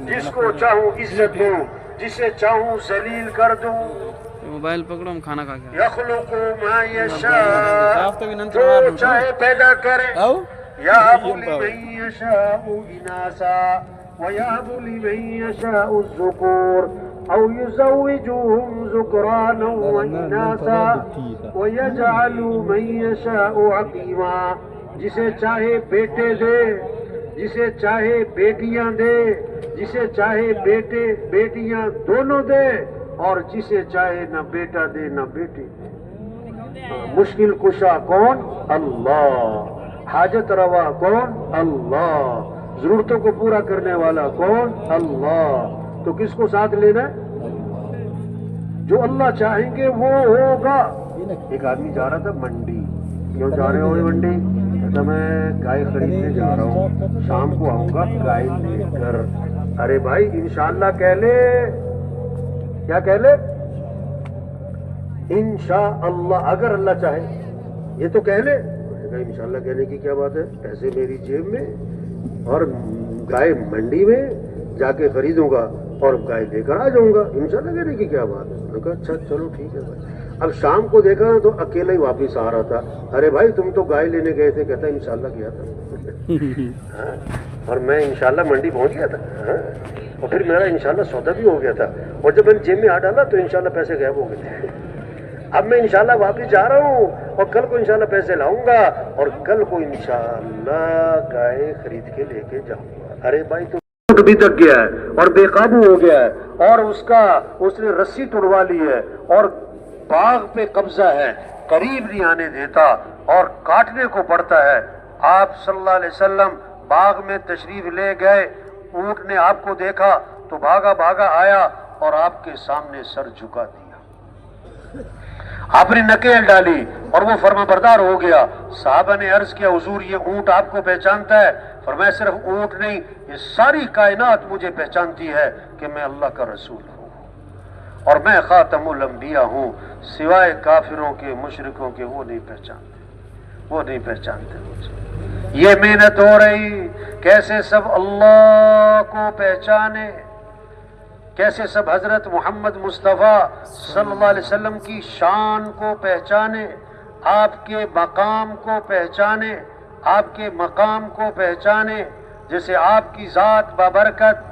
جس کو چاہوں عزت دوں، جسے چاہوں ذلیل کر دوں۔ موبائل پکڑو، ہم کھانا کھا کے یخلق ما یشاء، جو چاہے پیدا کرے۔ یہب لمن یشاء اناسا ویہب لمن یشاء الذکور او یزوجہم ذکرانا واناسا ویجعل من یشاء عقیما، جسے چاہے بیٹے دے، جسے چاہے بیٹیاں دے، جسے چاہے بیٹے بیٹیاں دونوں دے، اور جسے چاہے نہ بیٹا دے نہ بیٹی دے۔ مشکل کشا کون؟ اللہ۔ حاجت روا کون؟ اللہ۔ ضرورتوں کو پورا کرنے والا کون؟ اللہ۔ تو کس کو ساتھ لینا ہے؟ جو اللہ چاہیں گے وہ ہوگا. ایک آدمی جا رہا تھا منڈی. کیوں جا رہے ہو منڈی؟ کہتا میں گائے خریدنے جا رہا ہوں, شام کو آؤں گا گائے لے کر. ارے بھائی انشاءاللہ کہہ لے. کیا کہہ لے؟ انشاءاللہ, اگر اللہ چاہے. یہ تو کہہ لے. انشاءاللہ کہنے کی کیا بات ہے؟ پیسے میری جیب میں اور گائے منڈی میں جا کے خریدوں گا اور گائے لے کر آ جاؤں گا. انشاءاللہ کہنے کی کیا بات ہے؟ میں نے کہا اچھا چلو ٹھیک ہے بھائی. اب شام کو دیکھا تو اکیلا ہی واپس آ رہا تھا. ارے بھائی تم تو گائے لینے گئے تھے. کہتا انشاءاللہ گیا تھا. اور میں انشاءاللہ منڈی پہنچ گیا تھا, اور پھر میرا انشاءاللہ سودا بھی ہو گیا تھا, اور جب میں نے جیب میں ہاتھ ڈالا تو انشاءاللہ پیسے غائب ہو گئے تھے. اب میں انشاءاللہ واپس جا رہا ہوں اور کل کو انشاءاللہ پیسے لاؤں گا اور کل کو انشاءاللہ گائے خرید کے لے کے جاؤں گا. ارے بھائی تو بھی تک گیا ہے اور بے قابو ہو گیا ہے, اور اس نے رسی توڑوا لی ہے اور باغ پہ قبضہ ہے, قریب نہیں آنے دیتا اور کاٹنے کو پڑتا ہے. آپ صلی اللہ علیہ وسلم باغ میں تشریف لے گئے, اونٹ نے آپ کو دیکھا تو بھاگا بھاگا آیا اور آپ کے سامنے سر جھکا دیا. آپ نے نکیل ڈالی اور وہ فرما بردار ہو گیا. صحابہ نے عرض کیا حضور یہ اونٹ آپ کو پہچانتا ہے؟ فرمایا صرف اونٹ نہیں, یہ ساری کائنات مجھے پہچانتی ہے کہ میں اللہ کا رسول ہوں اور میں خاتم الانبیاء ہوں. سوائے کافروں کے, مشرکوں کے, وہ نہیں پہچانتے مجھے. یہ محنت ہو رہی کیسے سب اللہ کو پہچانے, کیسے سب حضرت محمد مصطفیٰ صلی اللہ علیہ وسلم کی شان کو پہچانے, آپ کے مقام کو پہچانے, آپ کے مقام کو پہچانے. جیسے آپ کی ذات بابرکت,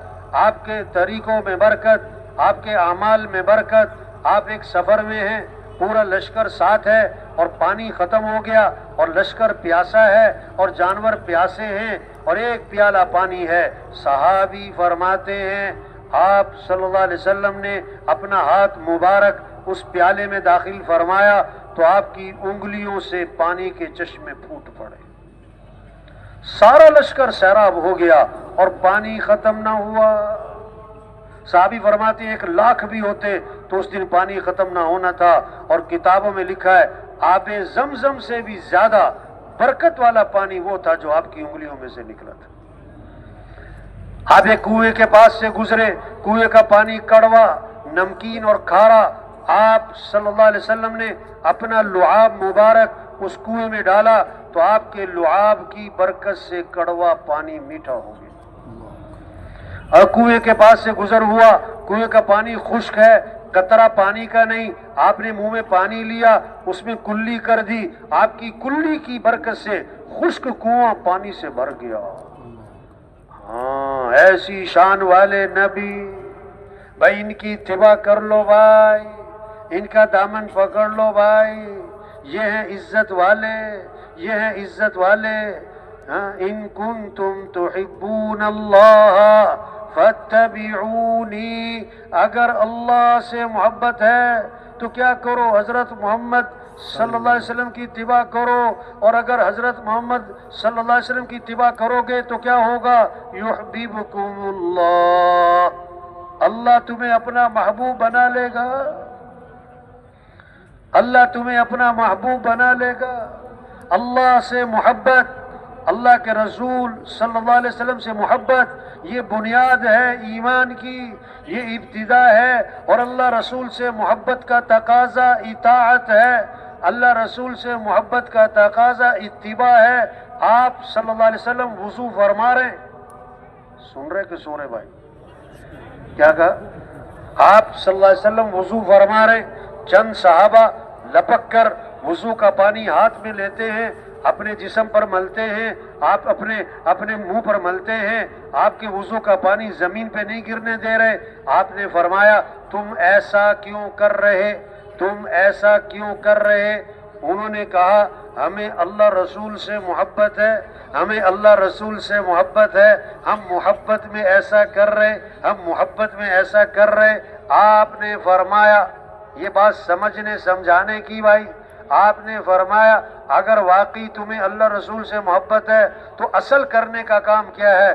آپ کے طریقوں میں برکت, آپ کے اعمال میں برکت. آپ ایک سفر میں ہیں, پورا لشکر ساتھ ہے اور پانی ختم ہو گیا اور لشکر پیاسا ہے اور جانور پیاسے ہیں اور ایک پیالہ پانی ہے. صحابی فرماتے ہیں آپ صلی اللہ علیہ وسلم نے اپنا ہاتھ مبارک اس پیالے میں داخل فرمایا تو آپ کی انگلیوں سے پانی کے چشمے پھوٹ پڑے. سارا لشکر سیراب ہو گیا اور پانی ختم نہ ہوا. صحابی فرماتے ہیں 1,00,000 بھی ہوتے تو اس دن پانی ختم نہ ہونا تھا. اور کتابوں میں لکھا ہے آب زمزم سے بھی زیادہ برکت والا پانی وہ تھا جو آپ کی انگلیوں میں سے نکلا تھا. آپ ایک کنویں کے پاس سے گزرے, کنویں کا پانی کڑوا, نمکین اور کھارا. آپ صلی اللہ علیہ وسلم نے اپنا لعاب مبارک اس کنویں میں ڈالا تو آپ کے لعاب کی برکت سے کڑوا پانی میٹھا ہو گیا. اور کنویں کے پاس سے گزر ہوا, کنویں کا پانی خشک ہے, قطرہ پانی کا نہیں. آپ نے منہ میں پانی لیا, اس میں کلی کر دی, آپ کی کلی کی برکت سے خشک کنواں پانی سے بھر گیا. ہاں ایسی شان والے نبی, بھائی ان کی اتباع کر لو بھائی, ان کا دامن پکڑ لو بھائی. یہ ہیں عزت والے, یہ ہیں عزت والے. ان کنتم تحبون اللہ فاتبعونی, اگر اللہ سے محبت ہے تو کیا کرو, حضرت محمد صلی اللہ علیہ وسلم کی اتباع کرو. اور اگر حضرت محمد صلی اللہ علیہ وسلم کی اتباع کرو گے تو کیا ہوگا؟ یحببکم اللہ, اللہ تمہیں اپنا محبوب بنا لے گا. اللہ تمہیں اپنا محبوب بنا لے گا. اللہ سے محبت, اللہ کے رسول صلی اللہ علیہ وسلم سے محبت, یہ بنیاد ہے ایمان کی, یہ ابتدا ہے. اور اللہ رسول سے محبت کا تقاضا اطاعت ہے, اللہ رسول سے محبت کا تقاضا اتباع ہے. آپ صلی اللہ علیہ وسلم وضو فرما رہے, سن رہے کہ سو رہے بھائی؟ کیا کہا؟ آپ صلی اللہ علیہ وسلم وضو فرما رہے, چند صحابہ لپک کر وضو کا پانی ہاتھ میں لیتے ہیں, اپنے جسم پر ملتے ہیں, آپ اپنے منہ پر ملتے ہیں. آپ کے وضو کا پانی زمین پہ نہیں گرنے دے رہے. آپ نے فرمایا تم ایسا کیوں کر رہے, تم ایسا کیوں کر رہے؟ انہوں نے کہا ہمیں اللہ رسول سے محبت ہے, ہمیں اللہ رسول سے محبت ہے, ہم محبت میں ایسا کر رہے, ہم محبت میں ایسا کر رہے. آپ نے فرمایا, یہ بات سمجھنے سمجھانے کی بھائی, آپ نے فرمایا اگر واقعی تمہیں اللہ رسول سے محبت ہے تو اصل کرنے کا کام کیا ہے؟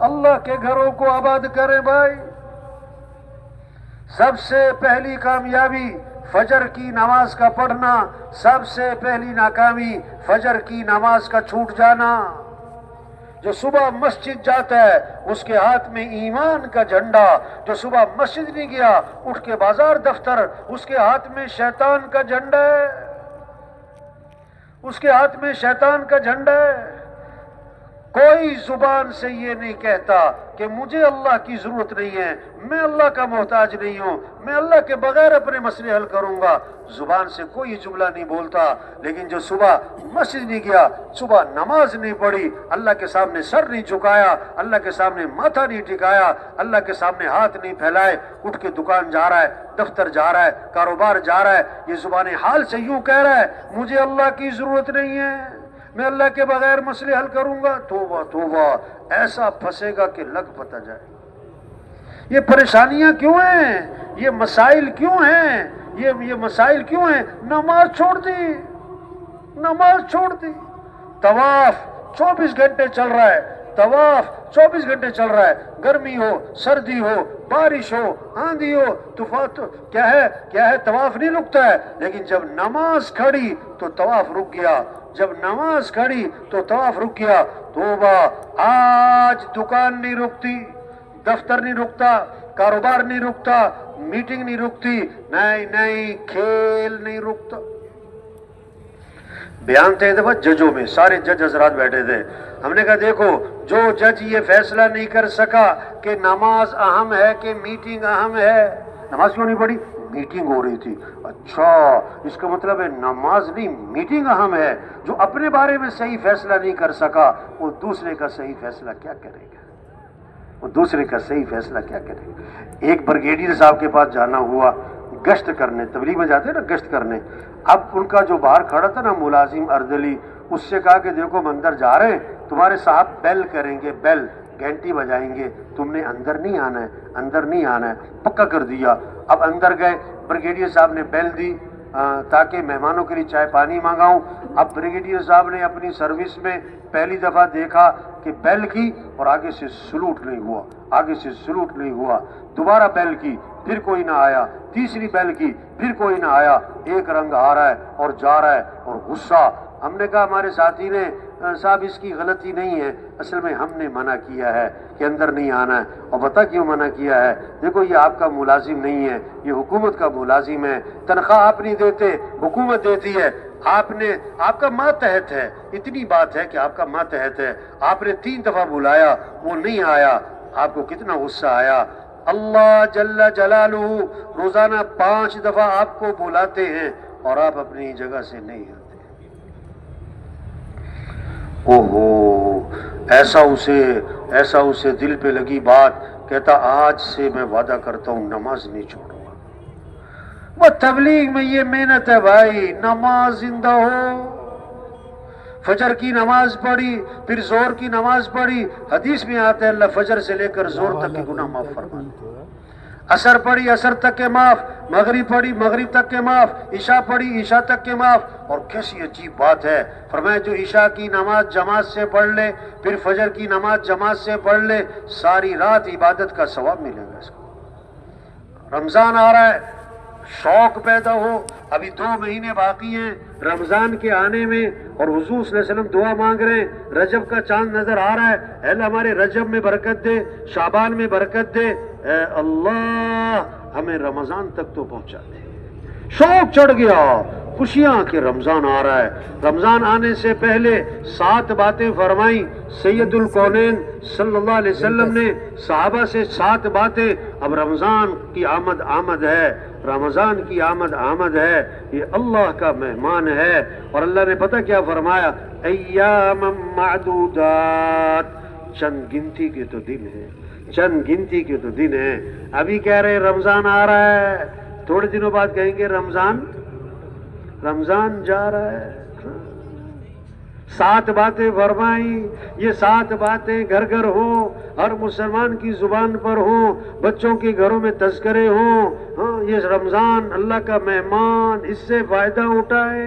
اللہ کے گھروں کو آباد کرے بھائی. سب سے پہلی کامیابی فجر کی نماز کا پڑھنا، سب سے پہلی ناکامی فجر کی نماز کا چھوٹ جانا. جو صبح مسجد جاتا ہے اس کے ہاتھ میں ایمان کا جھنڈا، جو صبح مسجد نہیں گیا اٹھ کے بازار دفتر، اس کے ہاتھ میں شیطان کا جھنڈا ہے، اس کے ہاتھ میں شیطان کا جھنڈا ہے. کوئی زبان سے یہ نہیں کہتا کہ مجھے اللہ کی ضرورت نہیں ہے، میں اللہ کا محتاج نہیں ہوں، میں اللہ کے بغیر اپنے مسئلے حل کروں گا. زبان سے کوئی جملہ نہیں بولتا، لیکن جو صبح مسجد نہیں گیا، صبح نماز نہیں پڑھی، اللہ کے سامنے سر نہیں جھکایا، اللہ کے سامنے ماتھا نہیں ٹکایا، اللہ کے سامنے ہاتھ نہیں پھیلائے، اٹھ کے دکان جا رہا ہے، دفتر جا رہا ہے، کاروبار جا رہا ہے، یہ زبان حال سے یوں کہہ رہا ہے مجھے اللہ کی ضرورت نہیں ہے، میں اللہ کے بغیر مسئلے حل کروں گا. توبہ توبہ، ایسا پھنسے گا کہ لگ پتہ جائے. یہ پریشانیاں کیوں ہیں؟ یہ مسائل کیوں ہیں؟ یہ مسائل کیوں ہیں؟ نماز چھوڑ دی، نماز چھوڑ دی. طواف 24 گھنٹے چل رہا ہے، طواف 24 گھنٹے چل رہا ہے، گرمی ہو، سردی ہو، بارش ہو، آندھی ہو، طوفان، کیا ہے طواف نہیں رکتا ہے. لیکن جب نماز کھڑی تو طواف رک گیا، جب نماز کھڑی تو طواف رک گیا. توبہ، آج دکان نہیں رکتی، دفتر نہیں رکتا، کاروبار نہیں رکتا، میٹنگ نہیں رکتی، نہیں کھیل نہیں رکتا. بیان تھے دفعہ ججوں میں، سارے جج حضرات بیٹھے تھے. ہم نے کہا دیکھو، جو جج یہ فیصلہ نہیں کر سکا کہ نماز اہم ہے کہ میٹنگ اہم ہے. نماز کیوں نہیں پڑھی؟ میٹنگ ہو رہی تھی. اچھا، اس کا مطلب ہے نماز نہیں میٹنگ اہم ہے. جو اپنے بارے میں صحیح فیصلہ نہیں کر سکا وہ دوسرے کا صحیح فیصلہ کیا کرے گا؟ وہ دوسرے کا صحیح فیصلہ کیا کرے گا؟ ایک بریگیڈیئر صاحب کے پاس جانا ہوا گشت کرنے، تبلیغ میں جاتے ہیں نا گشت کرنے. اب ان کا جو باہر کھڑا تھا نا ملازم اردلی، اس سے کہا کہ دیکھو ہم اندر جا رہے ہیں، تمہارے صاحب بیل کریں گے، بیل گھنٹی بجائیں گے، تم نے اندر نہیں آنا ہے، اندر نہیں آنا ہے. پکا کر دیا. اب اندر گئے، بریگیڈیئر صاحب نے بیل دی تاکہ مہمانوں کے لیے چائے پانی منگاؤں. اب بریگیڈیئر صاحب نے اپنی سروس میں پہلی دفعہ دیکھا کہ بیل کی اور آگے سے سلوٹ نہیں ہوا، آگے سے سلوٹ نہیں ہوا. دوبارہ بیل کی، پھر کوئی نہ آیا. تیسری بیل کی، پھر کوئی نہ آیا. ایک رنگ آ رہا ہے اور جا رہا ہے اور غصہ. ہم نے کہا ہمارے ساتھی نے، صاحب اس کی غلطی نہیں ہے، اصل میں ہم نے منع کیا ہے کہ اندر نہیں آنا ہے. اور بتا کیوں منع کیا ہے؟ دیکھو یہ آپ کا ملازم نہیں ہے، یہ حکومت کا ملازم ہے. تنخواہ آپ نہیں دیتے، حکومت دیتی ہے. آپ کا ماتحت ہے. اتنی بات ہے کہ آپ کا ماتحت ہے. آپ نے 3 دفعہ بلایا، وہ نہیں آیا. آپ کو کتنا غصہ آیا. اللہ جل جلالہ روزانہ 5 دفعہ آپ کو بلاتے ہیں اور آپ اپنی جگہ سے نہیں آتے. اوہو، ایسا اسے دل پہ لگی بات. کہتا آج سے میں وعدہ کرتا ہوں نماز نہیں چھوڑوں گا. وہ تبلیغ میں یہ محنت ہے بھائی، نماز زندہ ہو. فجر کی نماز پڑھی، پھر زور کی نماز پڑھی. حدیث میں آتا ہے اللہ فجر سے لے کر زور تک کے گناہ معاف فرماتا. عصر پڑھی، عصر تک کے معاف. مغرب پڑھی، مغرب تک کے معاف. عشاء پڑھی، عشاء تک کے معاف. اور کیسی عجیب بات ہے، فرمایا جو عشاء کی نماز جماعت سے پڑھ لے، پھر فجر کی نماز جماعت سے پڑھ لے، ساری رات عبادت کا ثواب ملے گا اس کو. رمضان آ رہا ہے، شوق پیدا ہو. ابھی 2 مہینے باقی ہیں رمضان کے آنے میں، اور حضور صلی اللہ علیہ وسلم دعا مانگ رہے ہیں. رجب کا چاند نظر آ رہا ہے، اے اللہ ہمارے رجب میں برکت دے، شعبان میں برکت دے. اے اللہ ہمیں رمضان تک تو پہنچا دے. شوق چڑھ گیا، خوشیاں کہ رمضان آ رہا ہے. رمضان آنے سے پہلے 7 باتیں فرمائیں سید الکونین صلی اللہ علیہ وسلم نے صحابہ سے. 7 باتیں. اب رمضان کی آمد ہے، رمضان کی آمد ہے. یہ اللہ کا مہمان ہے. اور اللہ نے پتہ کیا فرمایا؟ ایام معدودات، چند گنتی کے تو دن ہیں، چند گنتی کے تو دن ہیں. ابھی کہہ رہے رمضان آ رہا ہے، تھوڑے دنوں بعد کہیں گے رمضان جا رہا ہے. 7 باتیں فرمائی. یہ 7 باتیں گھر گھر ہوں، ہر مسلمان کی زبان پر ہوں، بچوں کے گھروں میں تذکرے ہوں. ہاں، یہ رمضان اللہ کا مہمان، اس سے فائدہ اٹھائے.